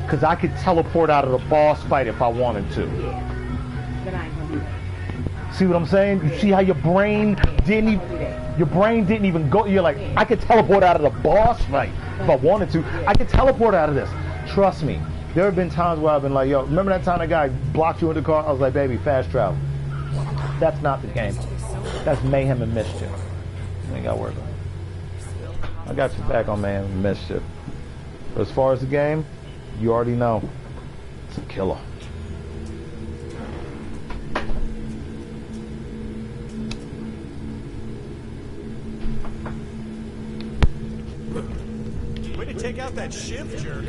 Because I could teleport out of the boss fight if I wanted to. See what I'm saying? You see how your brain didn't even go. You're like, I could teleport out of the boss fight if I wanted to. I could teleport out of this. Trust me. There have been times where I've been like, yo, remember that time that guy blocked you in the car? I was like, baby, fast travel. That's not the game. That's mayhem and mischief. You ain't got to worry about it. I got your back on mayhem and mischief. But as far as the game, you already know. It's a killer. Way to take out that shift jerk.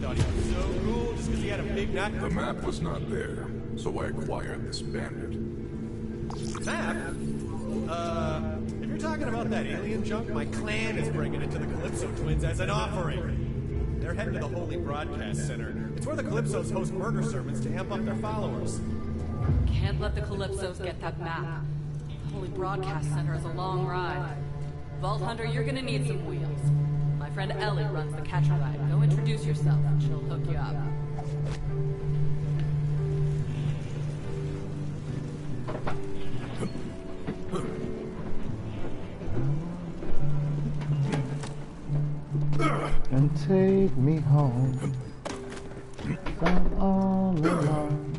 Thought he was so cool just because he had a big knife. The map was not there, so I acquired this bandit. Map? Have you you're talking about that alien junk, my clan is bringing it to the Calypso twins as an offering. They're heading to the Holy Broadcast Center. It's where the Calypsos host murder sermons to amp up their followers. Can't let the Calypsos get that map. The Holy Broadcast Center is a long ride. Vault Hunter, you're gonna need some wheels. My friend Ellie runs the catcher ride. Go introduce yourself and she'll hook you up. And take me home. I'm all alone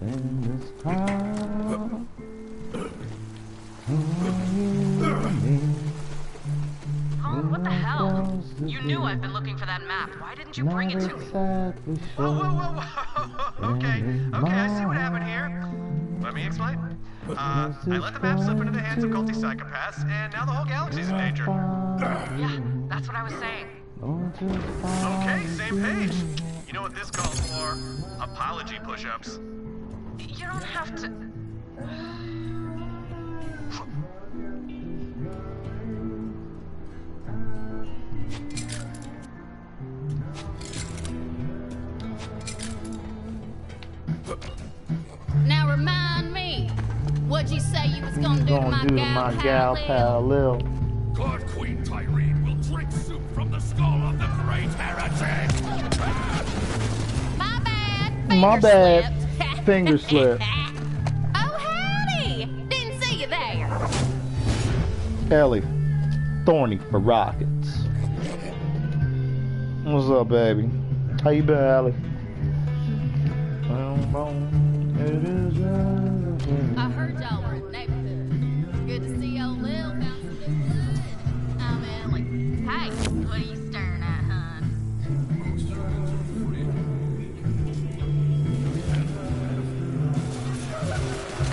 in this crowd. Oh, what the hell? You knew I've been looking for that map. Why didn't you bring it to me? Whoa. Okay, I see what happened here. Let me explain. I let the map slip into the hands of culty psychopaths, and now the whole galaxy's in danger. Yeah, that's what I was saying. Okay, same page. You know what this calls for? Apology push-ups. You don't have to... Now remind me, what'd you say you was gonna do to my gal pal Lil? God Queen Tyrene will drink soup from the skull of the great heretic! My bad. My bad. Finger slip. Oh, howdy. Didn't see you there. Ellie, thorny for rockets. What's up, baby? How you been, Ellie? I heard y'all were in the neighborhood. Good to see old Lil found some new blood. I'm Ellie. Hey, what are you staring at, hon?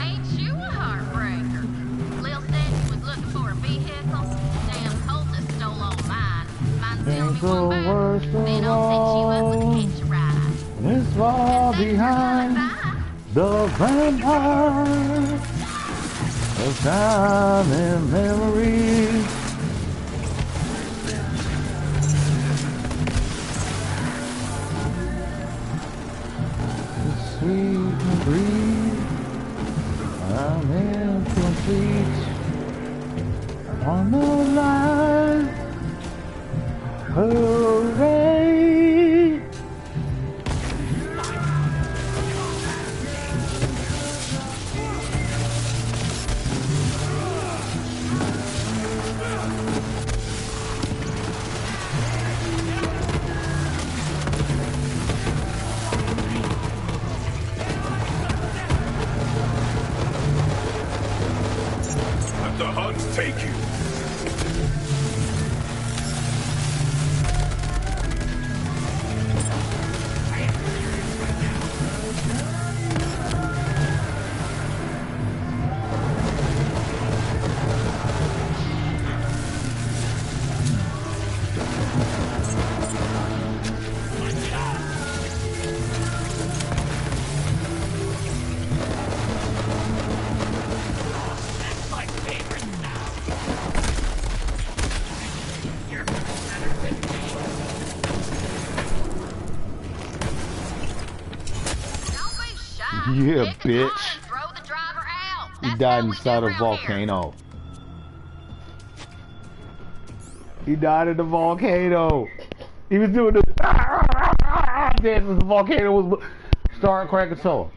Ain't you a heartbreaker? Lil said you was looking for a vehicle. Damn cultist stole all mine. Mine's the only one back. Then I'll set you up with a hitch ride. It's far behind the vampire of time and memory. The sweet breeze, I'm incomplete on the line. Hooray! Let the Huns take you! Yeah, bitch. He died inside a volcano. He died in the volcano. He was doing the dance as the volcano was starting cracking soul.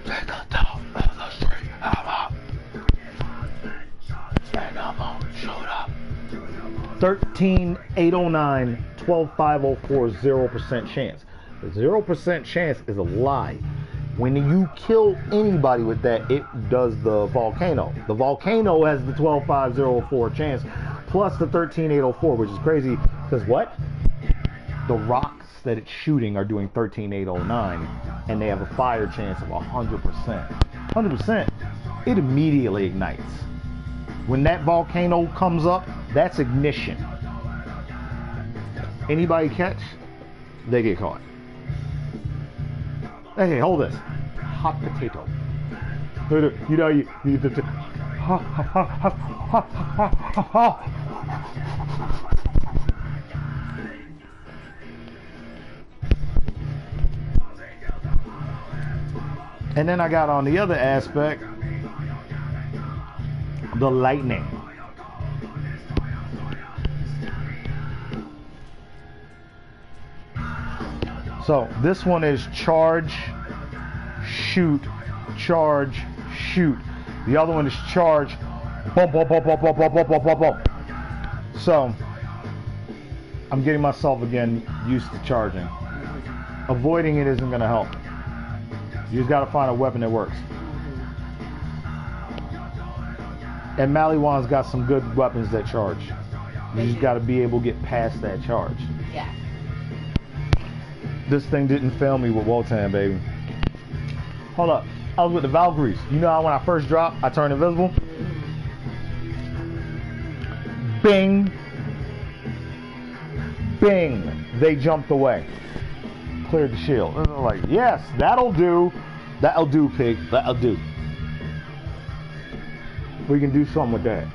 Take the top of the street. I'm up. Stand up, shoot up. 13809 12504 0% chance. The 0% chance is a lie. When you kill anybody with that, it does the volcano. The volcano has the 12504 chance plus the 13804, which is crazy because what? The rocks that it's shooting are doing 13809 and they have a fire chance of 100%. 100%. It immediately ignites. When that volcano comes up, that's ignition. Anybody catch, they get caught. Hey, hold this. Hot potato. You know, you and then I got on the other aspect, the lightning. So this one is charge, shoot, charge, shoot. The other one is charge, bump, bump, bump, bump, bump, bump, bump, bump, bump, bump. So I'm getting myself again used to charging. Avoiding it isn't going to help. You just got to find a weapon that works. And Maliwan's got some good weapons that charge. You just got to be able to get past that charge. Yeah. This thing didn't fail me with Wotan, baby. Hold up. I was with the Valkyries. You know how when I first dropped, I turned invisible? Bing. Bing. They jumped away. Cleared the shield. And I'm like, yes, that'll do. That'll do, pig. That'll do. We can do something with that.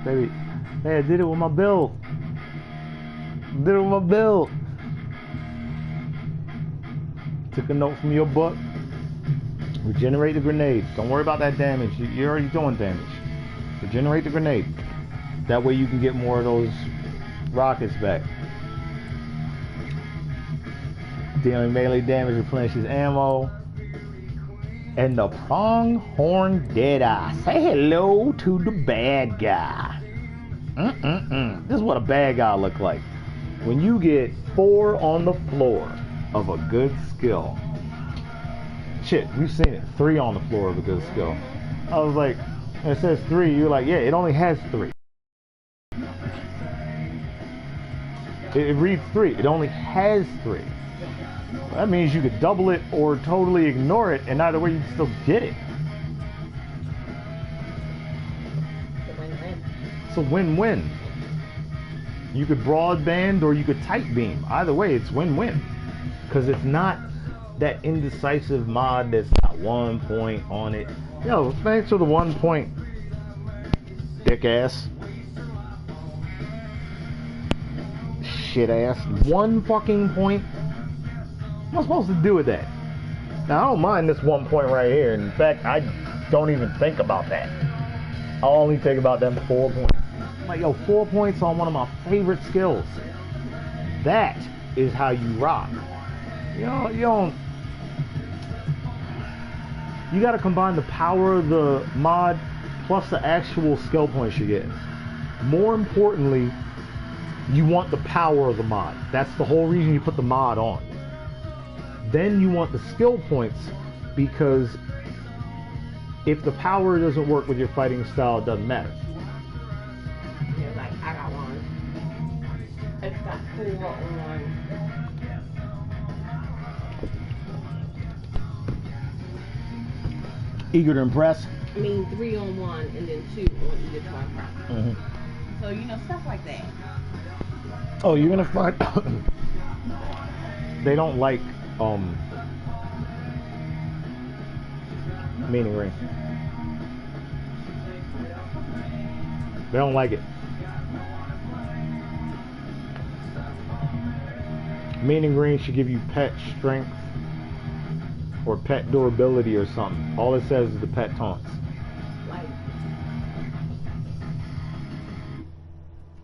Baby, hey, I did it with my build. Did it with my build. Took a note from your book. Regenerate the grenade. Don't worry about that damage. You're already doing damage. Regenerate the grenade. That way you can get more of those rockets back. Dealing melee damage replenishes ammo. And the pronghorn deadeye. Say hello to the bad guy. This is what a bad guy look like. When you get 4 on the floor of a good skill. Shit, we've seen it. 3 on the floor of a good skill. I was like, it says 3. You're like, yeah, it only has 3. It reads 3. It only has 3. That means you could double it or totally ignore it, and either way you can still get it. It's a win-win. You could broadband or you could tight beam. Either way, it's win-win. Because it's not that indecisive mod that's got 1 point on it. Yo, thanks for the 1 point, dick ass. Shit ass. 1 fucking point? What am I supposed to do with that? Now, I don't mind this 1 point right here. In fact, I don't even think about that. I only think about them 4 points. I'm like, yo, 4 points on one of my favorite skills. That is how you rock. You gotta combine the power of the mod plus the actual skill points you're getting. More importantly, you want the power of the mod. That's the whole reason you put the mod on. Then you want the skill points, because if the power doesn't work with your fighting style, it doesn't matter. Yeah, like, I got one. It's got 4 on. Eager to impress? I mean, 3 on 1 and then 2 on either side. So, you know, stuff like that. Oh, you're gonna find they don't like meaning ring. They don't like it. Meaning ring should give you pet strength or pet durability or something. All it says is the pet taunts.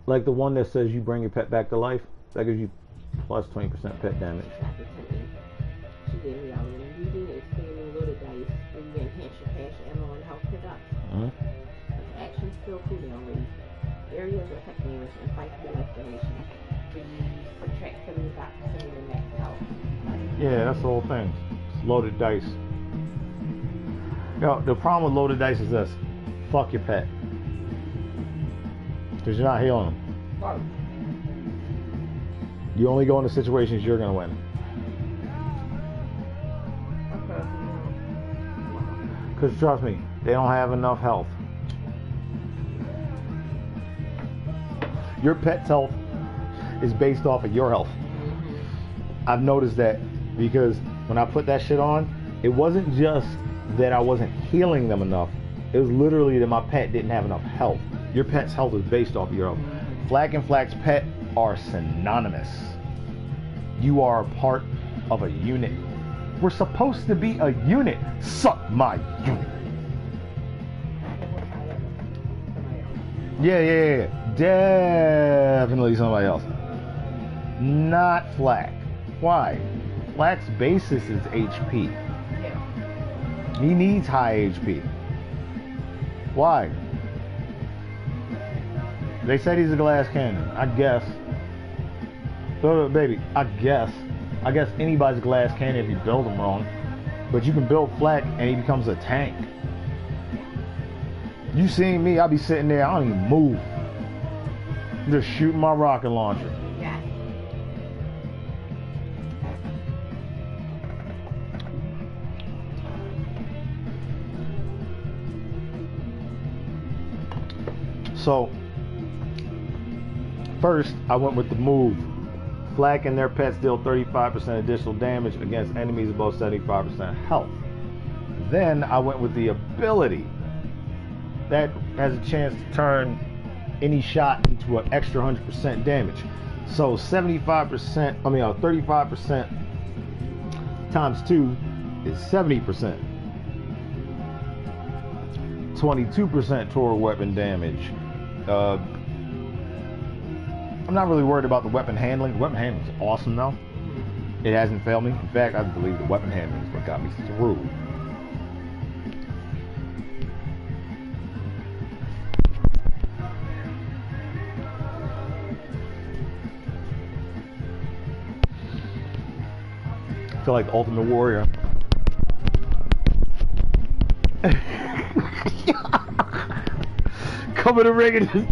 Like the one that says you bring your pet back to life, that gives you plus 20% pet damage. She gave me all the reading, expanding loaded dice, and you enhance your cash, ammo, and health production. Action skill 2 already. areas with technology and fight for destination. We subtract 75% of your max health. Yeah, that's the whole thing. It's loaded dice. Yo, the problem with loaded dice is this. Fuck your pet. Because you're not healing them. Right. You only go into situations you're going to win. Because trust me, they don't have enough health. Your pet's health is based off of your health. I've noticed that because when I put that shit on, it wasn't just that I wasn't healing them enough. It was literally that my pet didn't have enough health. Your pet's health is based off of your health. Flack and Flack's pet are synonymous. You are a part of a unit. We're supposed to be a unit. Suck my unit. Yeah. Definitely somebody else. Not Flack. Why? Flack's basis is HP. He needs high HP. Why? They said he's a glass cannon. I guess. Baby, I guess anybody's a glass cannon if you build him wrong. But you can build Flack and he becomes a tank. You seen me, I'll be sitting there, I don't even move. I'm just shooting my rocket launcher. Yeah. So, first, I went with the move. Flack and their pets deal 35% additional damage against enemies above 75% health. Then I went with the ability. That has a chance to turn any shot into an extra 100% damage. So 35% times 2 is 70%. 22% toward weapon damage. I'm not really worried about the weapon handling. The weapon handling is awesome though. It hasn't failed me. In fact, I believe the weapon handling is what got me through. I feel like the Ultimate Warrior. Come in the ring and just...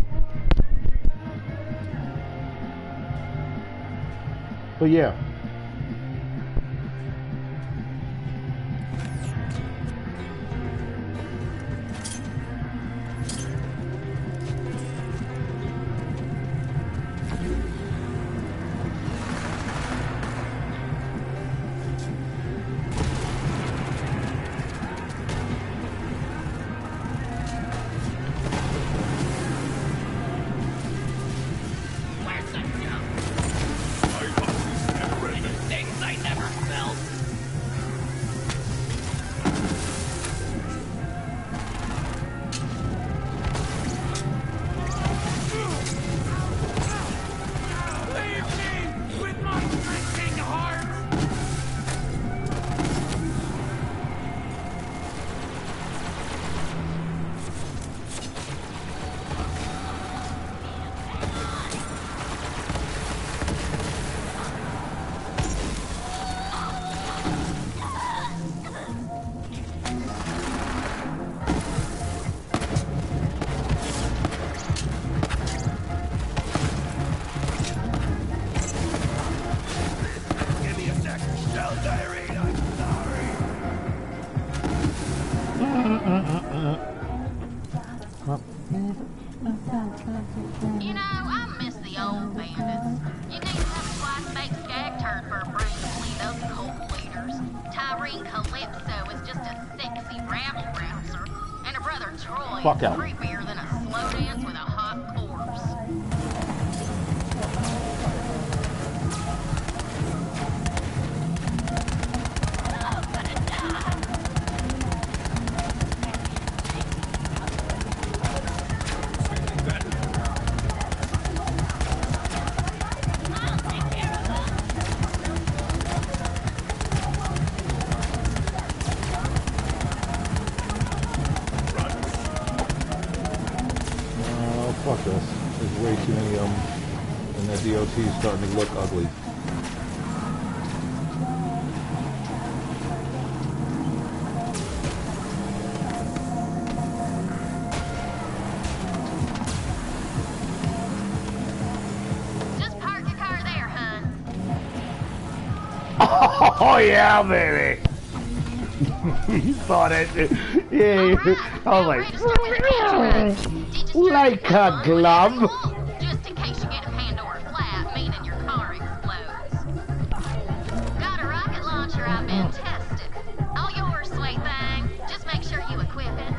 But yeah. You know, I miss the old bandits. You need to have a twice-baked skag turd for a brain to flee those cult leaders. Tyrene Calypso is just a sexy rabble-rouser, and her brother Troy Fuck is out. creepier than a slow dance with a hot corpse. Fuck this. too many of them, and that DOT is starting to look ugly. Just park your car there, hun. Oh yeah, baby. You saw that shit. Yeah, I was like a glove. Just in case you get a Pandora flat, meaning your car explodes. Got a rocket launcher I've been testing. All yours, sweet thing. Just make sure you equip it.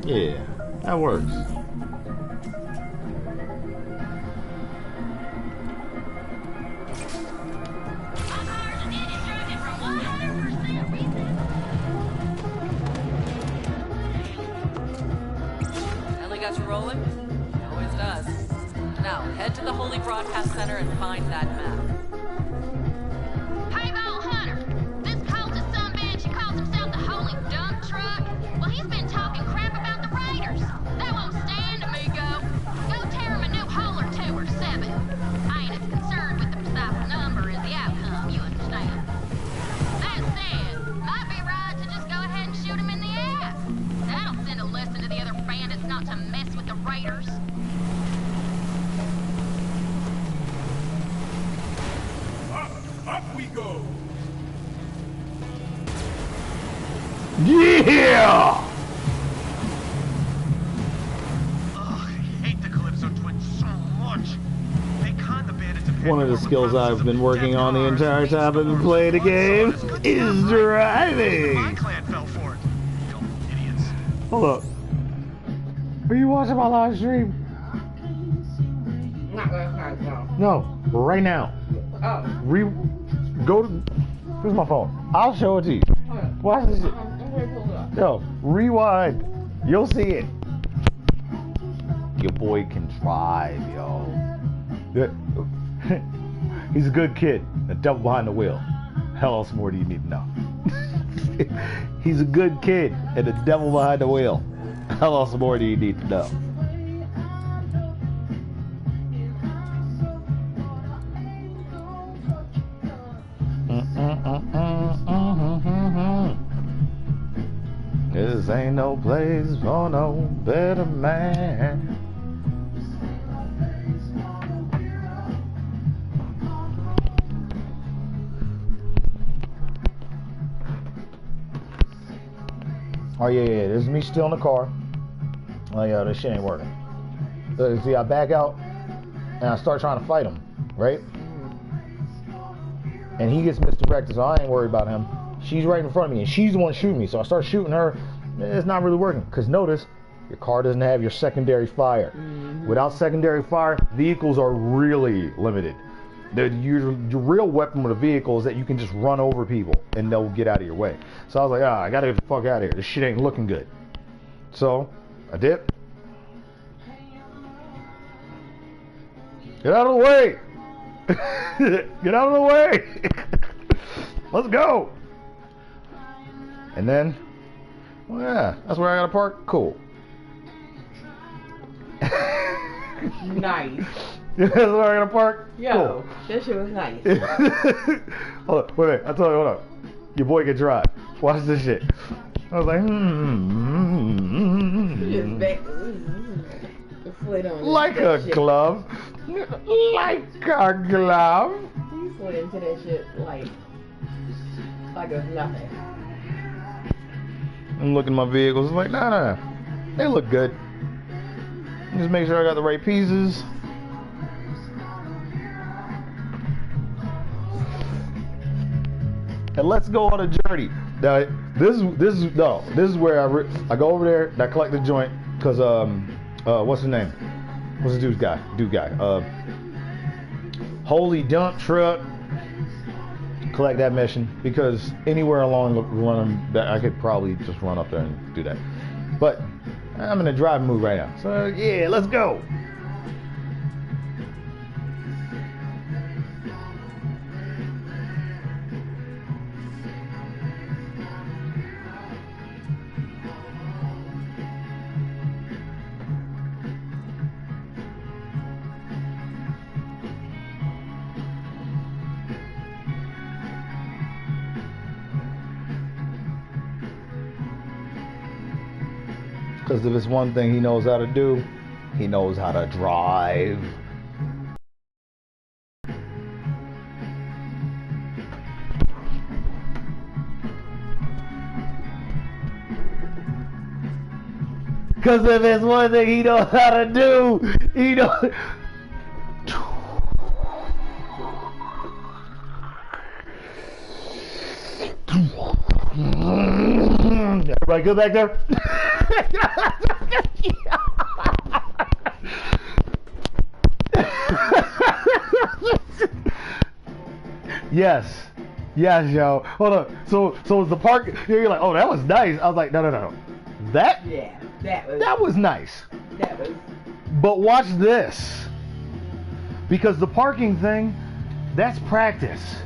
Yeah, that works. Ellie got you rolling? He always does. Now, head to the Holy Broadcast Center and find that map. Hey, Bolt Hunter. This cultist sumbitch who calls himself the Holy Dump Truck, well, he's been talking crap about the Raiders. That won't stand, amigo. Go tear him a new hole or 2 or 7. I ain't as concerned with the precise number as the outcome, you understand. That said, might be right to just go ahead and shoot him in the ass. That'll send a lesson to the other bandits not to mess with the Raiders. Up we go! Yeah! I hate the Calypso twins so much. They con the bandits of One of the skills I've been working on the entire time I've been playing the game is My driving. clan fell for it. You idiots. Hold up. Are you watching my live stream? Not last night, no. No, right now. Oh. Go to. Where's my phone? I'll show it to you. Watch this shit. I'm going to pull it up. Yo, rewind. You'll see it. Your boy can drive, yo. He's a good kid. The devil behind the wheel. Hell else more do you need to know? He's a good kid and the devil behind the wheel. Hell else more do you need to know? This ain't no place for no better man. Oh yeah, this is me still in the car. Oh yeah, this shit ain't working. See, I back out and I start trying to fight him, right? And he gets misdirected, so I ain't worried about him. She's right in front of me, and she's the one shooting me. So I start shooting her. It's not really working. Because notice, your car doesn't have your secondary fire. Without secondary fire, vehicles are really limited. Your real weapon with a vehicle is that you can just run over people, and they'll get out of your way. So I was like, I gotta get the fuck out of here. This shit ain't looking good. So, I dip. Get out of the way! Get out of the way! Let's go! And then, well, yeah, that's where I gotta park. Cool. Nice. That's where I gotta park. Yo, cool. that shit was nice. Hold on, wait. I told you, hold up. Your boy can drive. Watch this shit. I was like, like a glove. Like a glove. He slid into that shit like it was nothing. I'm looking at my vehicles. Like, nah. They look good. Just make sure I got the right pieces. And let's go on a journey. Now, this is where I go over there. I collect the joint because what's his name? What's the dude guy? Holy Dump Truck. Collect that mission because anywhere along the run that I could probably just run up there and do that. But I'm in a driving mood right now. So yeah, let's go. Because if it's one thing he knows how to do, he knows how to drive. Because if it's one thing he knows how to do, he knows... Everybody good back there? Yes. Yes, yo. Hold on. So it's the park. You're like, oh, that was nice. I was like, no. That was nice. That was. But watch this. Because the parking thing, that's practice.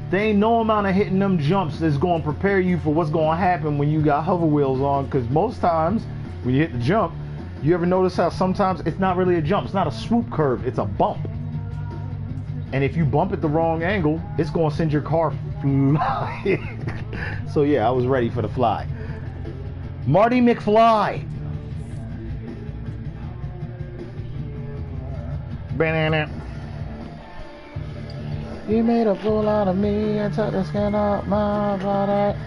There ain't no amount of hitting them jumps that's going to prepare you for what's going to happen when you got hover wheels on. Because most times when you hit the jump, you ever notice how sometimes it's not really a jump. It's not a swoop curve. It's a bump. And if you bump at the wrong angle, it's going to send your car flying. So yeah, I was ready for the fly. Marty McFly. Banana. You made a fool out of me and took the skin off my body.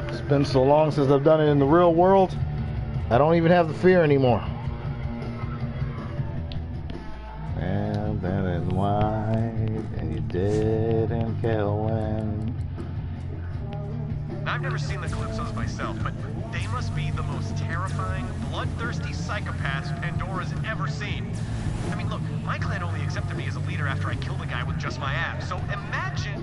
It's been so long since I've done it in the real world, I don't even have the fear anymore. And then in white, and you didn't kill when. I've never seen the Calypsos myself, but they must be the most terrifying, bloodthirsty psychopaths Pandora's ever seen. I mean, look, my clan only accepted me as a leader after I killed a guy with just my abs, so imagine...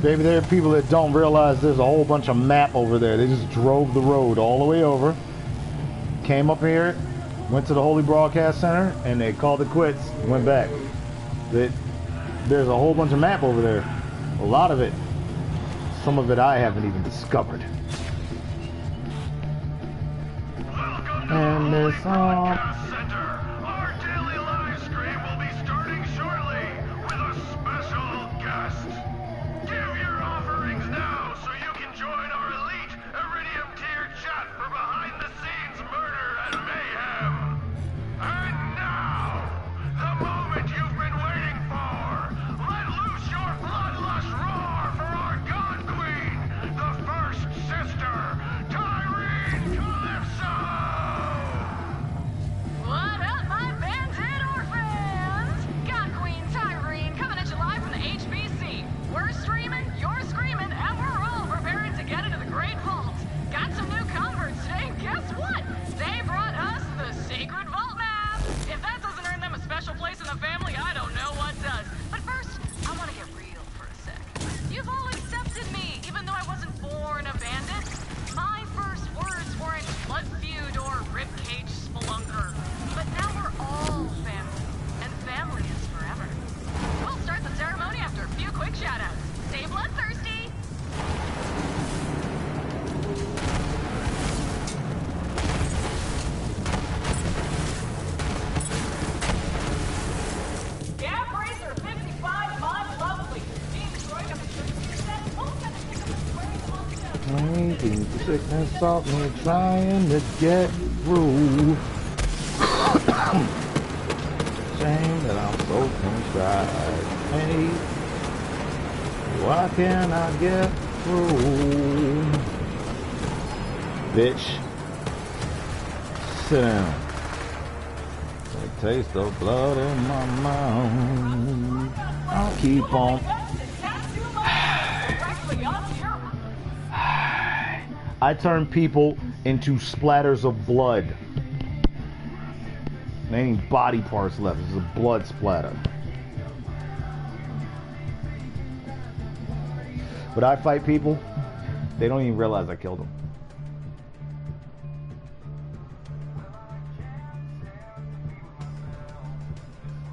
Maybe there are people that don't realize there's a whole bunch of map over there. They just drove the road all the way over, came up here, went to the Holy Broadcast Center, and they called it quits, went back. There's a whole bunch of map over there. A lot of it. Some of it I haven't even discovered. And there's some... Our daily live stream will be starting shortly with a special guest. Give your offerings now so you can join our elite Iridium tier chat for behind-the-scenes murder and mayhem. And now, the moment you've been waiting for. Let loose your bloodlust roar for our God Queen, the first sister, Tyrene Calypso! What sickness of me trying to get through. Saying that I'm so contrite. Hey, why can't I get through? Bitch, sit down. Like taste of blood in my mouth. I'll keep on. I turn people into splatters of blood. There ain't body parts left. It's a blood splatter. But I fight people, they don't even realize I killed them.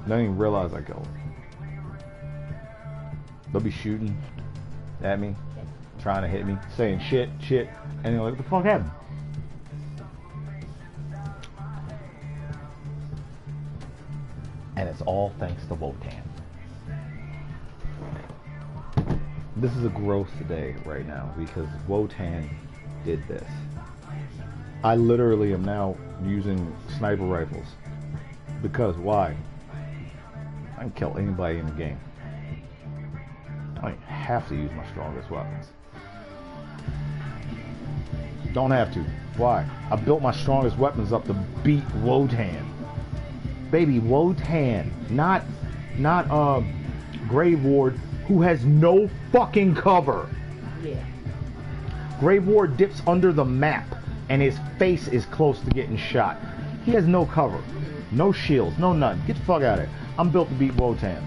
They don't even realize I killed them. They'll be shooting at me, trying to hit me, saying shit, and they're like, what the fuck happened? And it's all thanks to Wotan. This is a gross day right now because Wotan did this. I literally am now using sniper rifles. Because why? I can kill anybody in the game. I don't have to use my strongest weapons. Don't have to. Why? I built my strongest weapons up to beat Wotan. Baby, Wotan. Not Grave Ward, who has no fucking cover. Yeah. Grave Ward dips under the map and his face is close to getting shot. He has no cover. No shields, no nothing. Get the fuck out of here. I'm built to beat Wotan.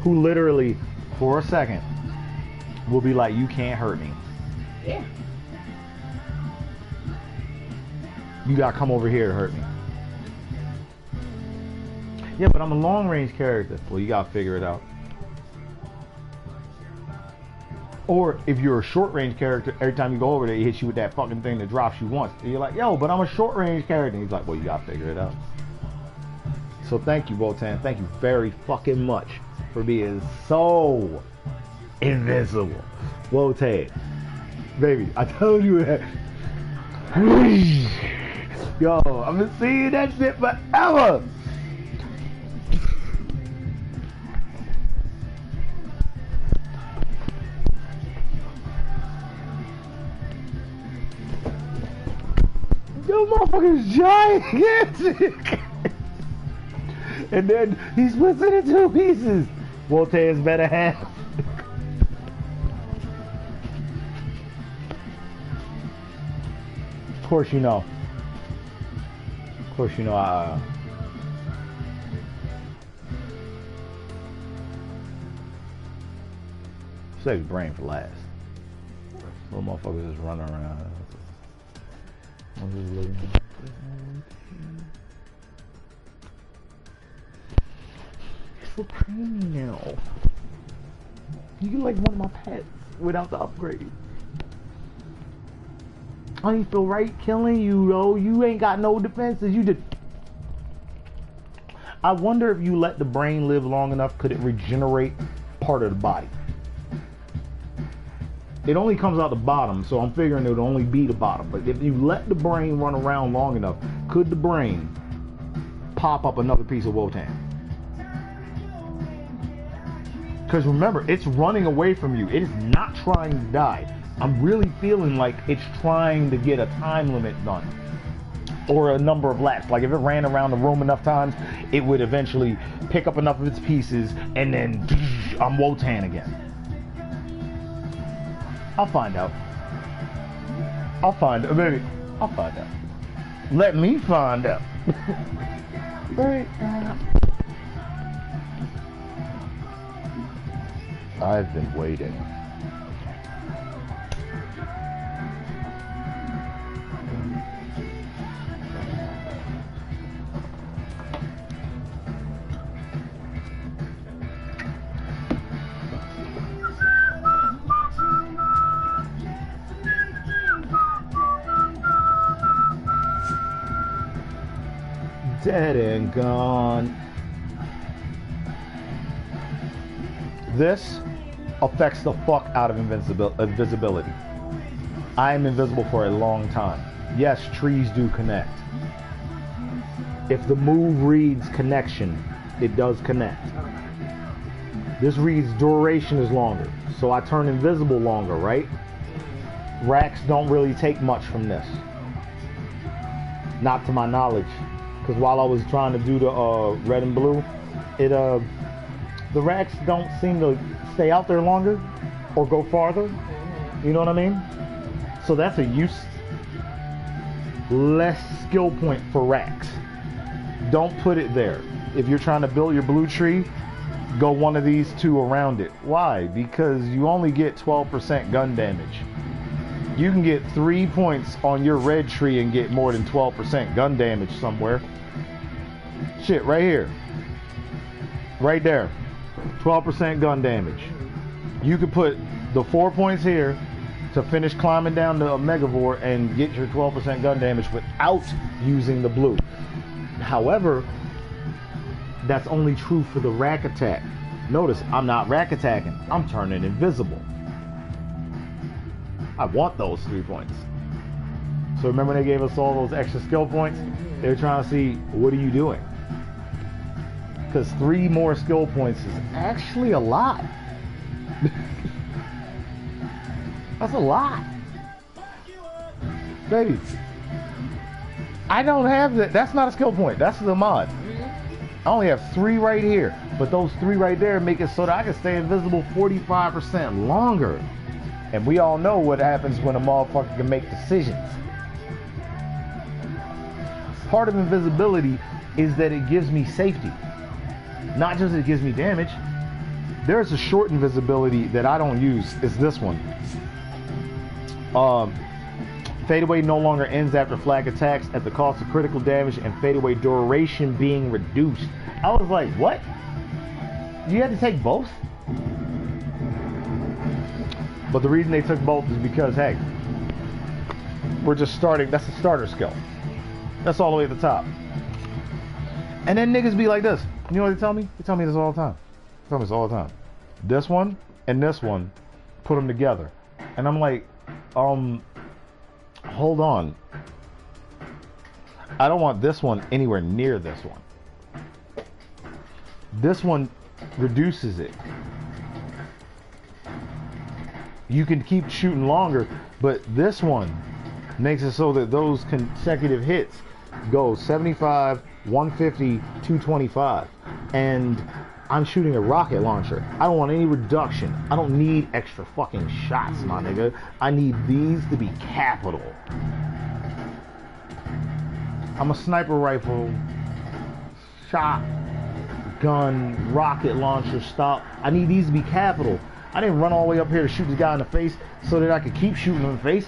Who literally, for a second, will be like, you can't hurt me. Yeah. You gotta come over here to hurt me. Yeah, but I'm a long-range character. Well, you gotta figure it out. Or if you're a short-range character, every time you go over there, he hits you with that fucking thing that drops you once. And you're like, yo, but I'm a short-range character. And he's like, well, you gotta figure it out. So thank you, Wotan. Thank you very fucking much for being so invincible. Wotan. Baby, I told you that. Yo, I've been seeing that shit forever. Yo, motherfucker's gigantic. And then he splits it in two pieces. Wotan's better half. Of course you know. Of course you know save your brain for last. Little motherfuckers just running around. I'm just looking. It's for premium now. You can like one of my pets without the upgrade. I don't feel right killing you though. You ain't got no defenses. You just. I wonder if you let the brain live long enough, could it regenerate part of the body? It only comes out the bottom, so I'm figuring it would only be the bottom. But if you let the brain run around long enough, could the brain pop up another piece of Wotan? Because remember, it's running away from you. It is not trying to die. I'm really feeling like it's trying to get a time limit done. Or a number of laps. Like if it ran around the room enough times, it would eventually pick up enough of its pieces and then I'm Wotan again. I'll find out. I'll find out. Baby, I'll find out. Let me find out. Right now. I've been waiting. Dead and gone. This affects the fuck out of invisibility. I am invisible for a long time. Yes, trees do connect. If the move reads connection, it does connect. This reads duration is longer, so I turn invisible longer, right? Racks don't really take much from this. Not to my knowledge. Because while I was trying to do the red and blue, the racks don't seem to stay out there longer or go farther. You know what I mean? So that's a less skill point for racks. Don't put it there. If you're trying to build your blue tree, go one of these two around it. Why? Because you only get 12% gun damage. You can get 3 points on your red tree and get more than 12% gun damage somewhere. Shit, right here. Right there. 12% gun damage. You could put the 4 points here to finish climbing down the Megavore and get your 12% gun damage without using the blue. However, that's only true for the rack attack. Notice, I'm not rack attacking. I'm turning invisible. I want those 3 points. So remember they gave us all those extra skill points? They were trying to see, what are you doing? Because 3 more skill points is actually a lot. That's a lot. Baby, I don't have that. That's not a skill point. That's the mod. I only have 3 right here. But those 3 right there make it so that I can stay invisible 45% longer. And we all know what happens when a motherfucker can make decisions. Part of invisibility is that it gives me safety. Not just that it gives me damage. There's a short invisibility that I don't use. It's this one. Fadeaway no longer ends after flag attacks at the cost of critical damage and fadeaway duration being reduced. I was like, what? You had to take both? But the reason they took both is because, hey, we're just starting. That's a starter skill. That's all the way at the top. And then niggas be like this. You know what they tell me? They tell me this all the time. They tell me this all the time. This one and this one, put them together. And I'm like, hold on. I don't want this one anywhere near this one. This one reduces it. You can keep shooting longer, but this one makes it so that those consecutive hits go 75, 150, 225. And I'm shooting a rocket launcher. I don't want any reduction. I don't need extra fucking shots, my nigga. I need these to be capital. I'm a sniper rifle, shotgun, rocket launcher, stop. I need these to be capital. I didn't run all the way up here to shoot this guy in the face so that I could keep shooting him in the face.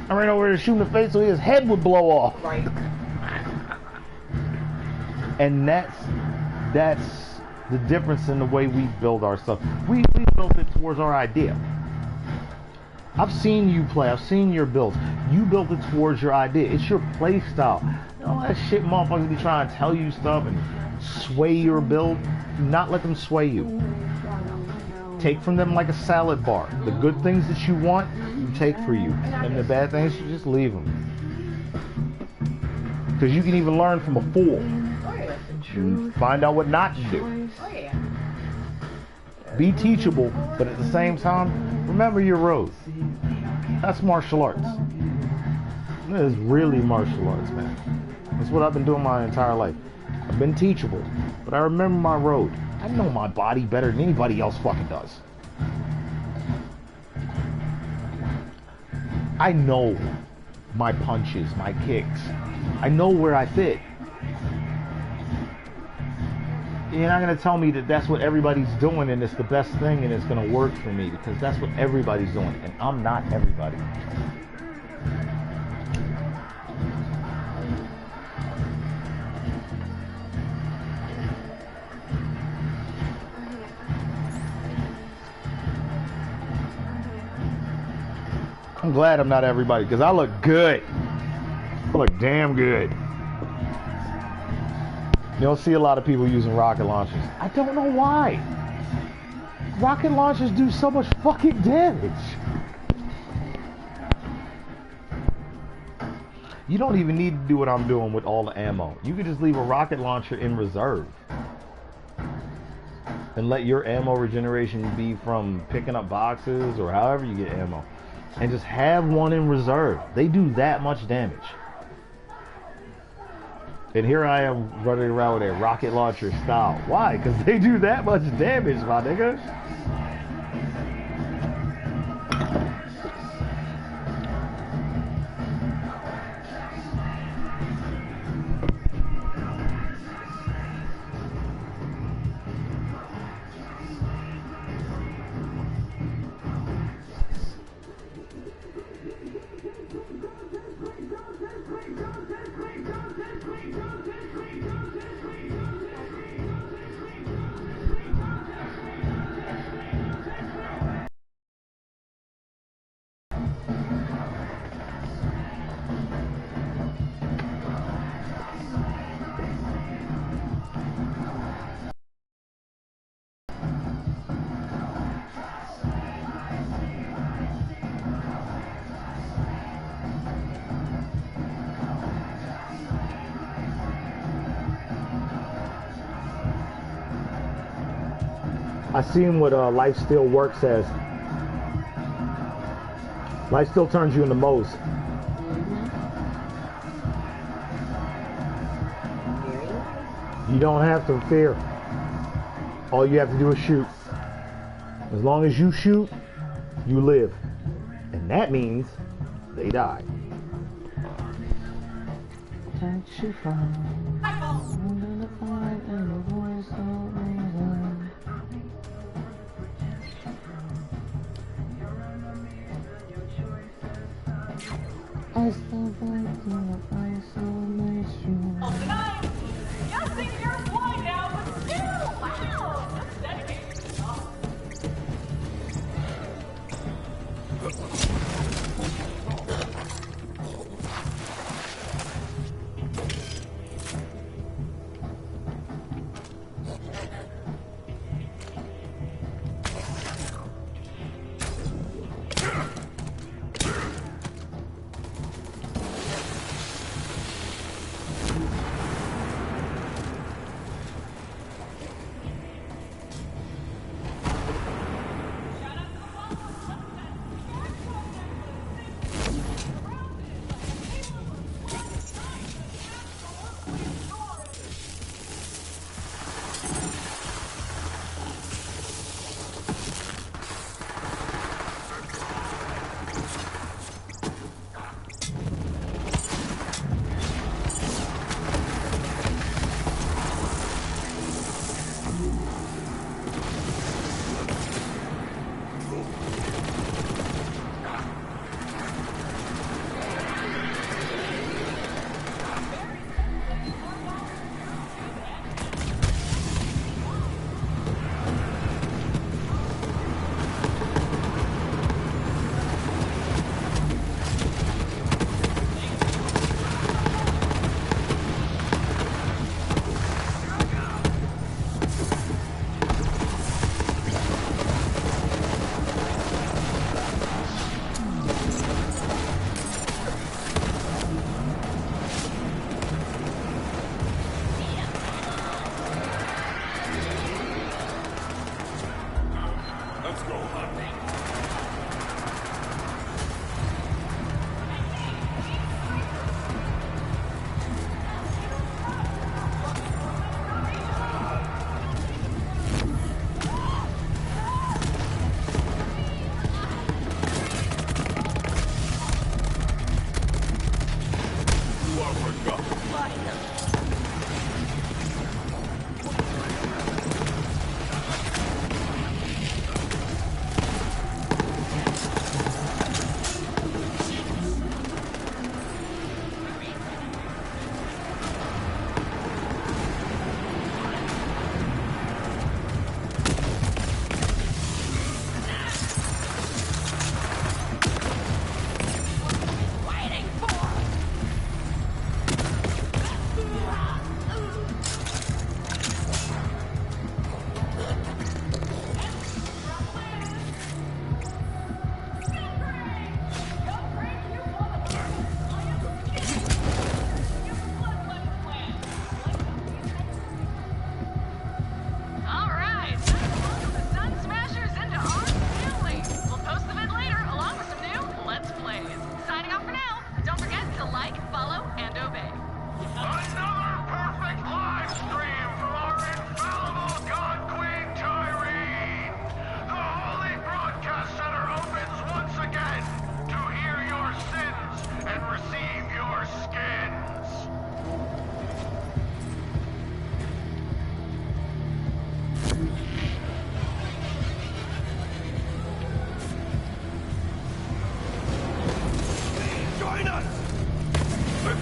I ran over here to shoot him in the face so his head would blow off. Right. And that's the difference in the way we build our stuff. We built it towards our idea. I've seen you play. I've seen your builds. You built it towards your idea. It's your play style. You know that shit motherfuckers be trying to tell you stuff and sway your build. Do not let them sway you. Take from them like a salad bar. The good things that you want, you take for you. And the bad things, you just leave them. Because you can even learn from a fool. And find out what not to do. Be teachable, but at the same time, remember your road. That's martial arts. It is really martial arts, man. That's what I've been doing my entire life. I've been teachable, but I remember my road. I know my body better than anybody else fucking does. I know my punches, my kicks. I know where I fit. You're not going to tell me that that's what everybody's doing and it's the best thing and it's going to work for me, because that's what everybody's doing and I'm not everybody. I'm glad I'm not everybody, because I look good. I look damn good. You don't see a lot of people using rocket launchers. I don't know why. Rocket launchers do so much fucking damage. You don't even need to do what I'm doing with all the ammo. You could just leave a rocket launcher in reserve. And let your ammo regeneration be from picking up boxes or however you get ammo. And just have one in reserve. They do that much damage. And here I am running around with a rocket launcher style. Why? Because they do that much damage, my nigga. I seen what Life Still Works as. Life still turns you into Moe's. You don't have to fear. All you have to do is shoot. As long as you shoot, you live. And that means they die. Guessing you're flying now, but still, wow, that's dedicated.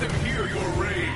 them hear your rage.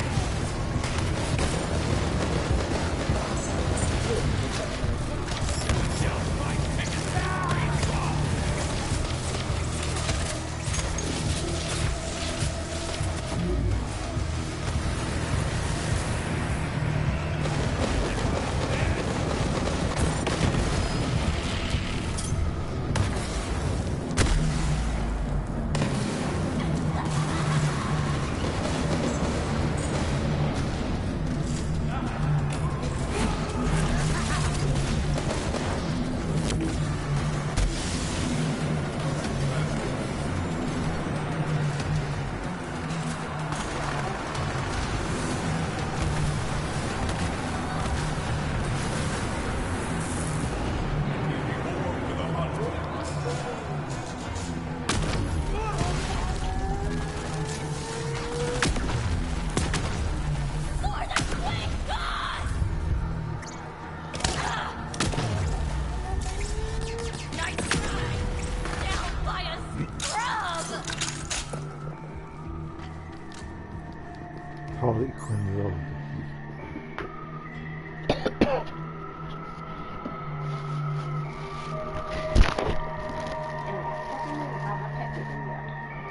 Holy Quinzel.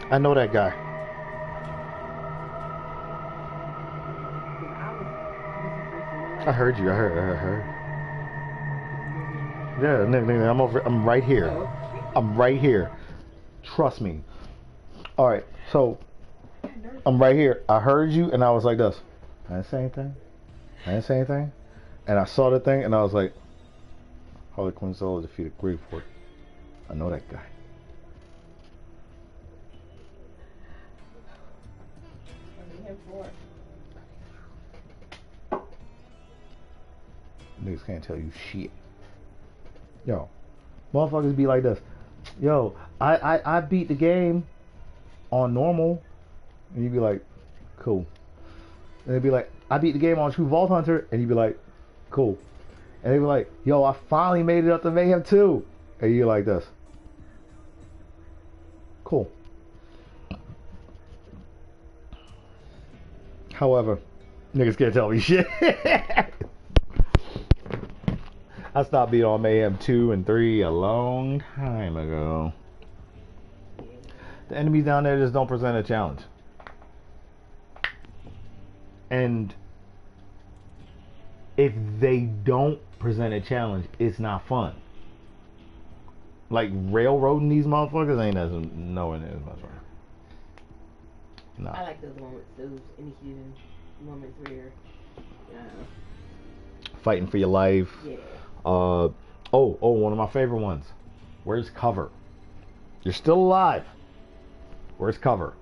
I know that guy. I heard you. I heard. Yeah, nigga, I'm over. I'm right here. I'm right here. Trust me. All right, so I'm right here. I heard you, and I was like this. I didn't say anything. And I saw the thing, and I was like, Harley Quinn solo defeated Graveport. I know that guy. Niggas can't tell you shit. Yo, motherfuckers be like this. Yo, I beat the game on normal. And you'd be like, cool. And they'd be like, I beat the game on True Vault Hunter. And you'd be like, cool. And they'd be like, yo, I finally made it up to Mayhem 2. And you're like this. Cool. However, niggas can't tell me shit. I stopped being on Mayhem 2 and 3 a long time ago. The enemies down there just don't present a challenge. And if they don't present a challenge, it's not fun. Like railroading these motherfuckers ain't as nowhere near as much fun. No. I like those moments, those inhuman moments where fighting for your life. Yeah. One of my favorite ones. Where's cover? You're still alive. Where's cover?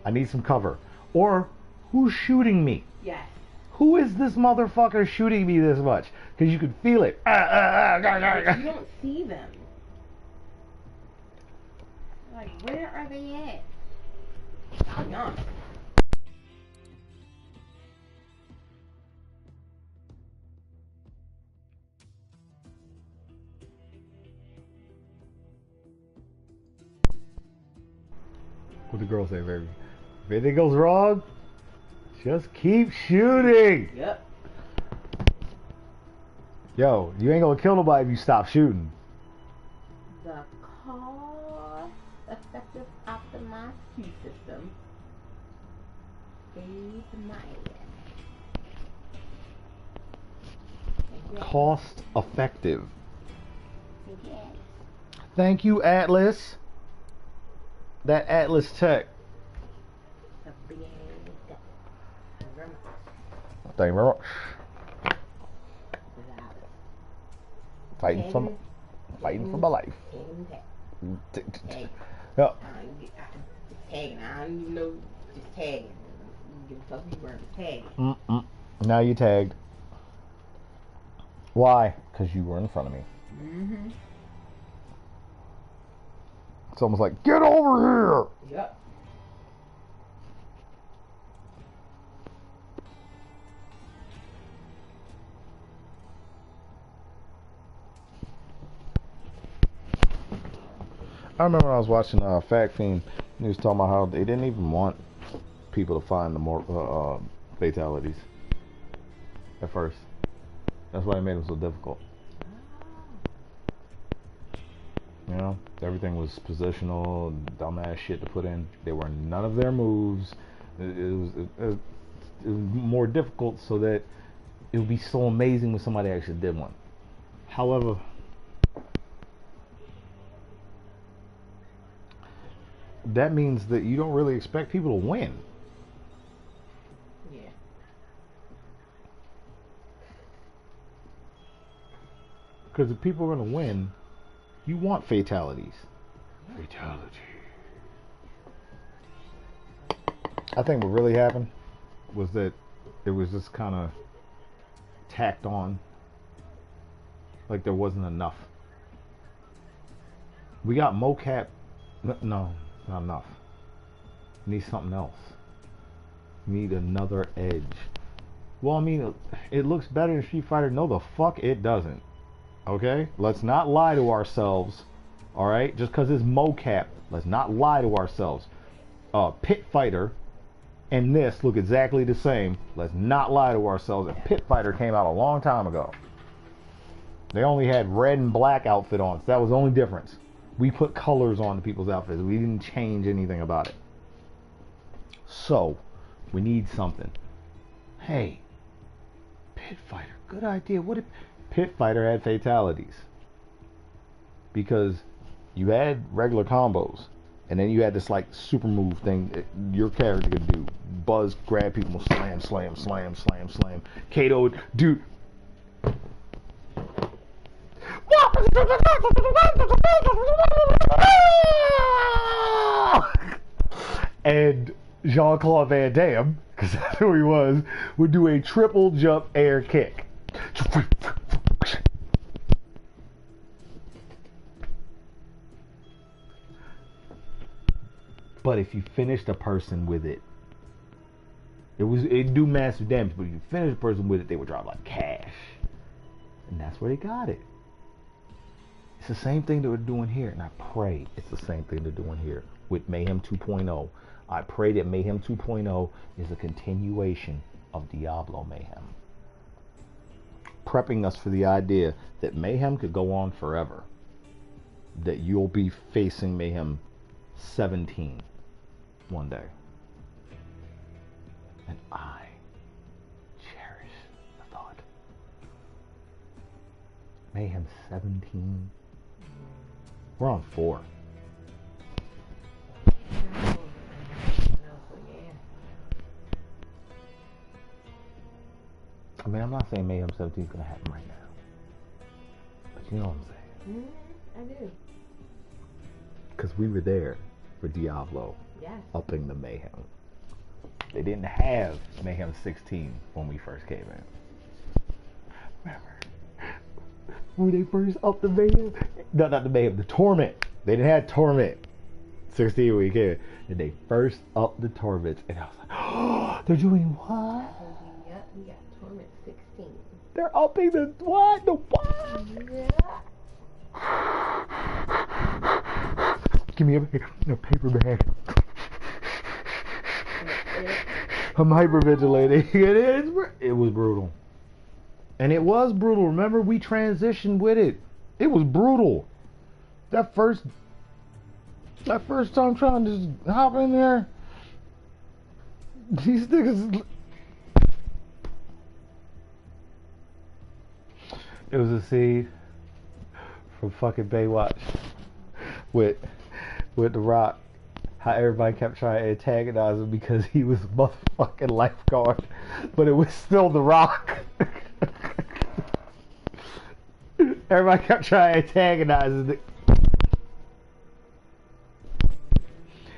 I need some cover. Or who's shooting me? Yes. Who is this motherfucker shooting me this much? Because you could feel it. But you don't see them. Like, where are they at? I'm not. What the girl say, baby? If anything goes wrong, just keep shooting. Yep. Yo, you ain't gonna kill nobody if you stop shooting. The cost-effective optimized Q system is my Cost effective. yes. Thank you, Atlas. That Atlas Tech. Thank you very much. Fighting for my life. Yeah. Tagging. I don't even know. Just tagging. Give a fuck you weren't tagging. Now you tagged. Why? Because you were in front of me. Mm-hmm. It's almost like, get over here! Yep. I remember when I was watching Fact Fiend, he was talking about how they didn't even want people to find the more fatalities at first. That's why it made them so difficult. You know, everything was positional, dumbass shit to put in. They were none of their moves. It was more difficult so that it would be so amazing when somebody actually did one. However, that means that you don't really expect people to win. Yeah. Because if people are going to win, you want fatalities. Fatality. I think what really happened was that it was just kind of tacked on. Like there wasn't enough. We got mocap. No, not enough. Need something else. Need another edge. Well, I mean, it looks better in Street Fighter. No, the fuck it doesn't. Okay? Let's not lie to ourselves. Alright? Just because it's mocap, let's not lie to ourselves. Pit Fighter and this look exactly the same. Let's not lie to ourselves. And Pit Fighter came out a long time ago. They only had red and black outfit on. So that was the only difference. We put colors on people's outfits. We didn't change anything about it. So, we need something. Hey, Pit Fighter, good idea. What if Pit Fighter had fatalities? Because you had regular combos, and then you had this like super move thing that your character could do. Buzz, grab people, slam, slam, slam, slam, slam. Kato would do. And Jean-Claude Van Damme, because that's who he was, would do a triple jump air kick. But if you finished a person with it, it'd do massive damage. But if you finish a person with it, they would drop like cash. And that's where they got it. It's the same thing that we're doing here, and I pray it's the same thing they're doing here with Mayhem 2.0. I pray that Mayhem 2.0 is a continuation of Diablo Mayhem, prepping us for the idea that Mayhem could go on forever, that you'll be facing Mayhem 17 one day, and I cherish the thought. Mayhem 17. We're on 4. I mean, I'm not saying Mayhem 17 is going to happen right now. But you know what I'm saying. I do. Because we were there for Diablo. Yes. Upping the Mayhem. They didn't have Mayhem 16 when we first came in. Remember? When they first upped the Mayhem? No, not the Mayhem, the Torment. They didn't have Torment 16 when we came in. And they first upped the Torments. And I was like, oh, they're doing what? Yep, we got Torment 16. They're upping the what? The what? Yeah. Give me a paper bag. I'm hyperventilating. It was brutal. And it was brutal. Remember, we transitioned with it. It was brutal. That first time trying to just hop in there. These niggas. It was a scene from fucking Baywatch with The Rock. How everybody kept trying to antagonize him because he was a motherfucking lifeguard, but it was still The Rock. Everybody kept trying to antagonize him.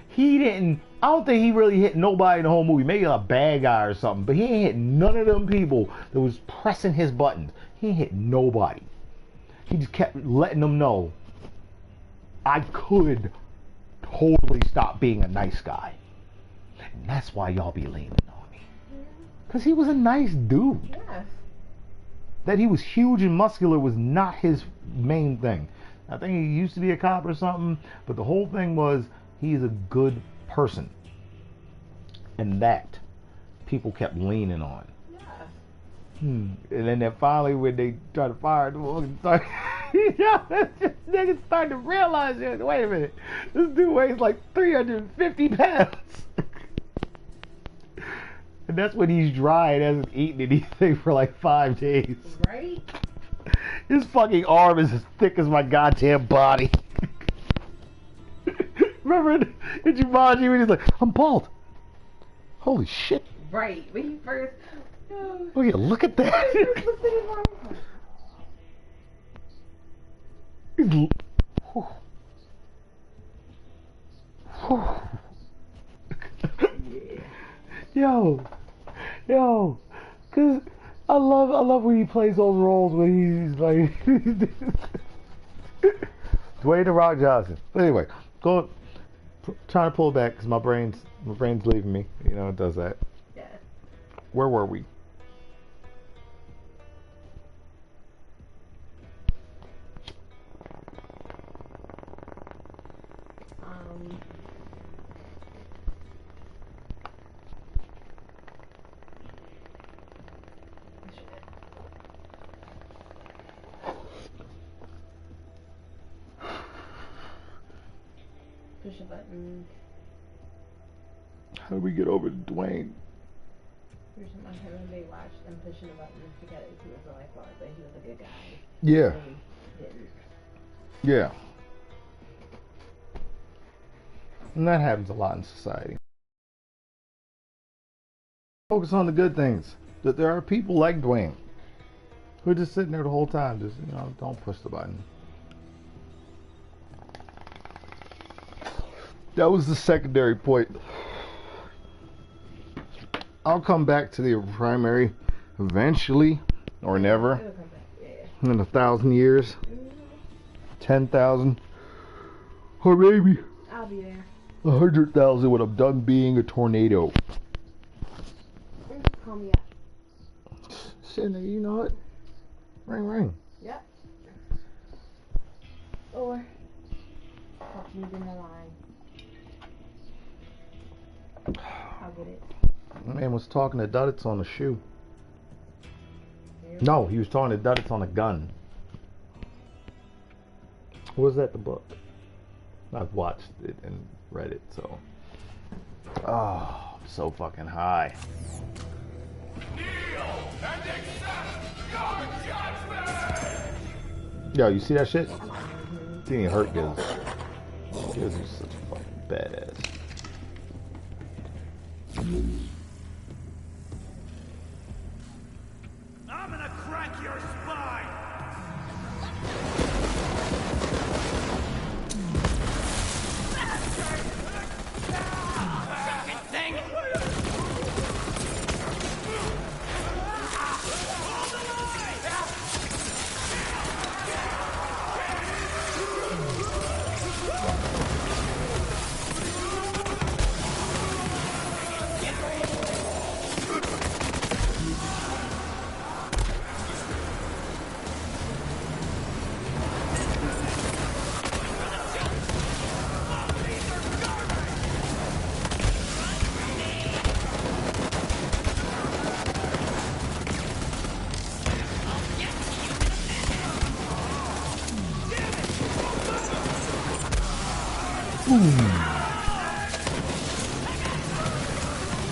He didn't. I don't think he really hit nobody in the whole movie. Maybe a bad guy or something, but he ain't hit none of them people that was pressing his buttons. He ain't hit nobody. He just kept letting them know, I could totally stop being a nice guy. And that's why y'all be leaning on me. Because he was a nice dude. Yes. That he was huge and muscular was not his main thing. I think he used to be a cop or something, but the whole thing was he's a good person. And that people kept leaning on. Yeah. And then finally when they tried to fire the niggas started to realize, wait a minute, this dude weighs like 350 pounds. And that's when he's dry and hasn't eaten anything for like 5 days. Right? His fucking arm is as thick as my goddamn body. Remember in Jumanji when he's like, I'm bald. Holy shit. Right. When he first... Oh yeah, look at that. Yo, cause I love when he plays those roles when he's like Dwayne The Rock Johnson. But anyway, trying to pull it back because my brain's leaving me. You know, it does that. Yeah. Where were we? Push a button. How do we get over to Dwayne? Here's my him and they watched them pushing a button because he was a lifeguard, but he was a good guy. Yeah. Yeah. And that happens a lot in society. Focus on the good things. That there are people like Dwayne who are just sitting there the whole time, just, you know, don't push the button. That was the secondary point. I'll come back to the primary eventually, or never. It'll come back, yeah. In 1,000 years, 10,000, or maybe I'll be there. 100,000 when I'm done being a tornado. Call me up. Sitting there, you know what? Ring, ring. Yep. Or talk to me in the line. I'll get it. Man was talking to Duddits on a shoe. No, he was talking to Duddits on a gun. Was that the book? I've watched it and read it, so. Oh, I'm so fucking high. Kneel and accept your judgment! Yo, you see that shit? Didn't even hurt Giz. Giz is such a fucking badass. I'm gonna crack your spine!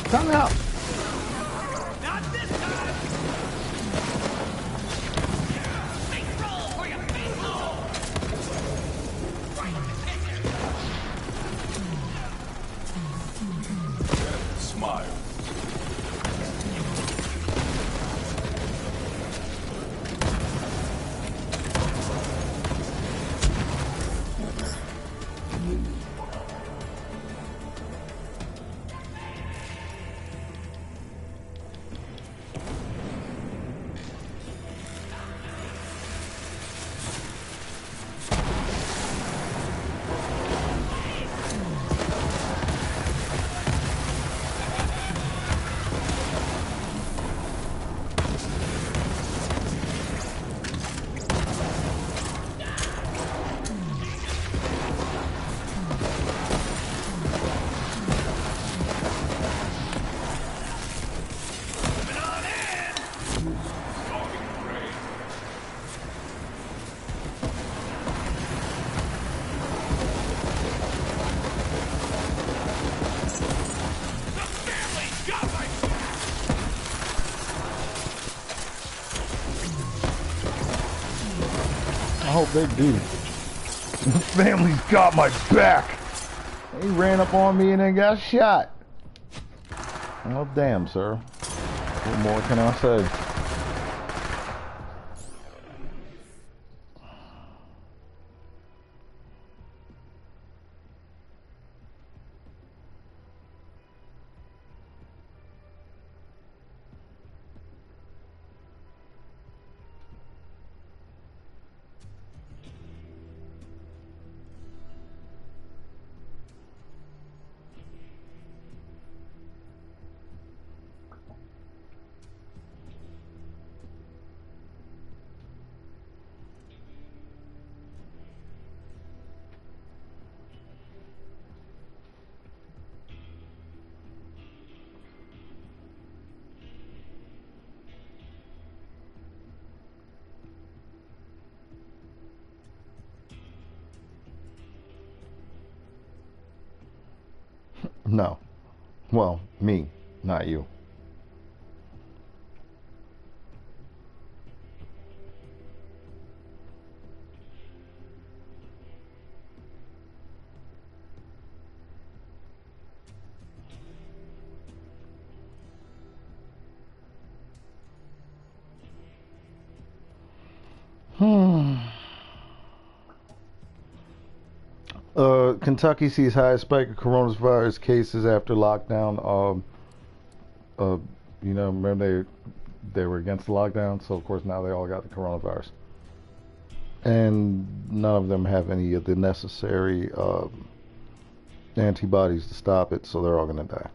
Come out. Not this time! Face roll for your face roll! Smile. hope they do. Family's got my back. He ran up on me and then got shot. Well, damn, sir. What more can I say? No. Well, me, not you. Kentucky sees highest spike of coronavirus cases after lockdown. You know, remember they were against the lockdown, so of course now they all got the coronavirus, and none of them have any of the necessary antibodies to stop it, so they're all gonna die.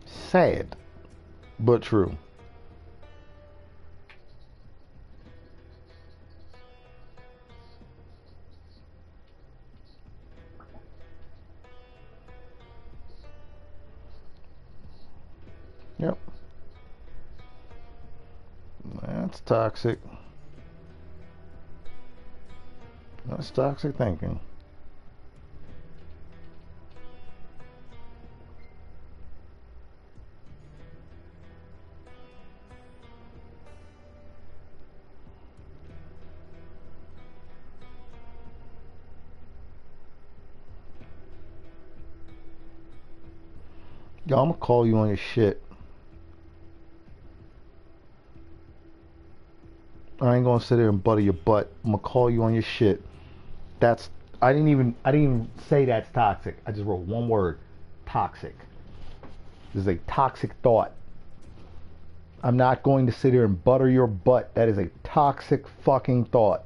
Sad, but true. Yep. That's toxic. That's toxic thinking. Yo, I'm gonna call you on your shit. I ain't gonna sit there and butter your butt. I'm gonna call you on your shit. That's I didn't even say that's toxic. I just wrote one word. Toxic. This is a toxic thought. I'm not going to sit here and butter your butt. That is a toxic fucking thought.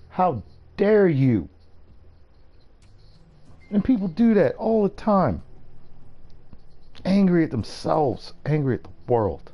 How dare you? And people do that all the time. Angry at themselves, angry at the world.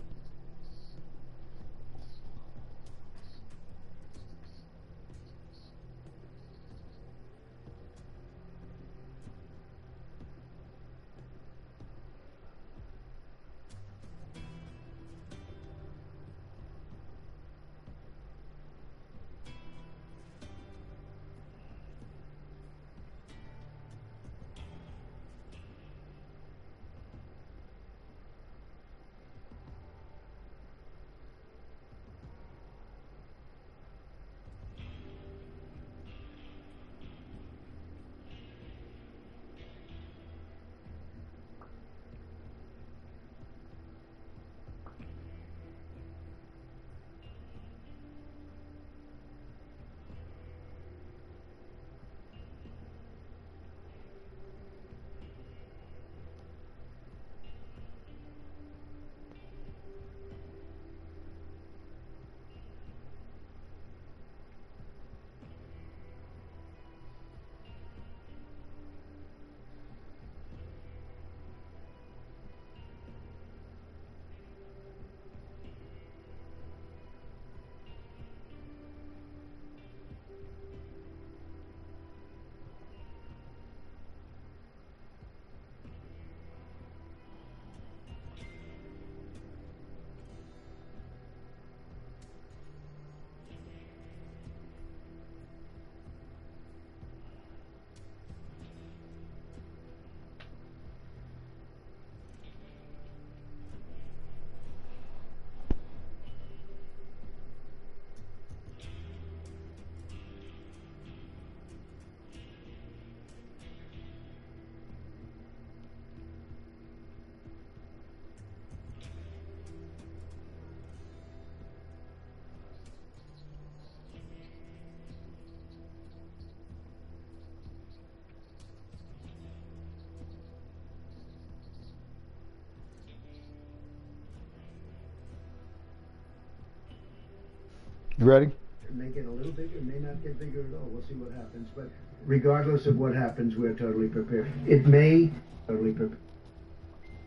Ready? Make it a little bigger, it may not get bigger at all. We'll see what happens. But regardless of what happens, we're totally prepared. It may totally prepared.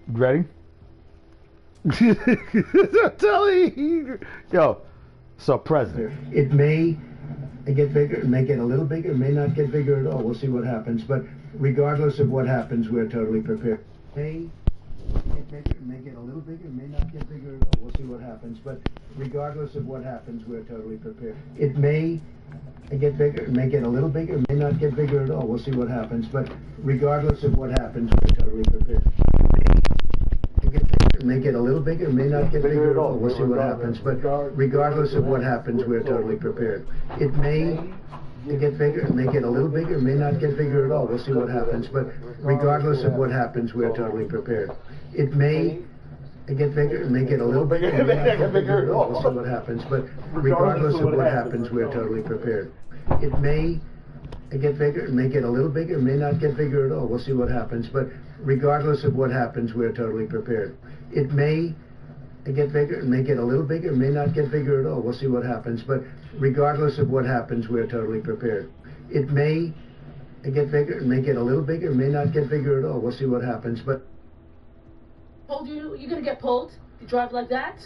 Ready? I'm telling you. Yo, so President. It may get bigger, it may get a little bigger, it may not get bigger at all. We'll see what happens. But regardless of what happens, we're totally prepared. May get bigger, it may get a little bigger, it may not get bigger at all. We'll see what happens. But regardless of what happens, we're totally prepared. It may get bigger, it may get a little bigger, it may not get bigger at all. We'll see what happens. But regardless of what happens, we're totally prepared. It may get a little bigger, it may not get bigger at all. We'll see what happens. But regardless of what happens, we're totally prepared. It may get bigger, it may get a little bigger, it may not get bigger at all. We'll see what happens. But regardless of what happens, we're totally prepared. It may get bigger, it may get a little bigger, it may not get bigger at all. We'll see what happens. But regardless of what happens, we're totally prepared. It may get bigger, it may get a little bigger, it may not get bigger at all. We'll see what happens. But regardless of what happens, we're totally prepared. It may get bigger, it may get a little bigger, it may not get bigger at all. We'll see what happens. But regardless of what happens, we're totally prepared. It may get bigger, it may get a little bigger, it may not get bigger at all. We'll see what happens. But Told you, you're gonna get pulled? You drive like that?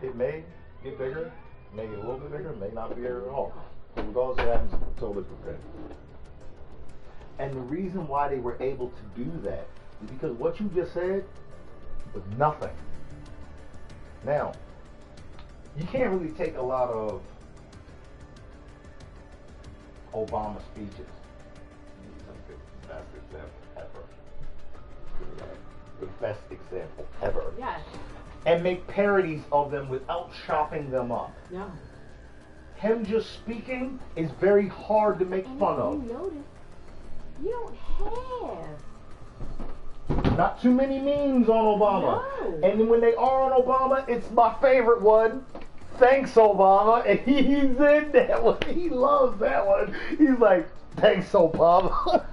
It may get bigger, may get a little bit bigger, may not be bigger at all. So regardless of what happens, we're totally prepared. And the reason why they were able to do that is because what you just said was nothing. Now, you can't really take a lot of Obama speeches. The best example ever. The best example ever. Yes. And make parodies of them without chopping them up. No. Him just speaking is very hard to make fun of. You notice, you don't have not too many memes on Obama. No. And then when they are on Obama, it's my favorite one. Thanks, Obama. And he's in that one. He loves that one. He's like, thanks, Obama.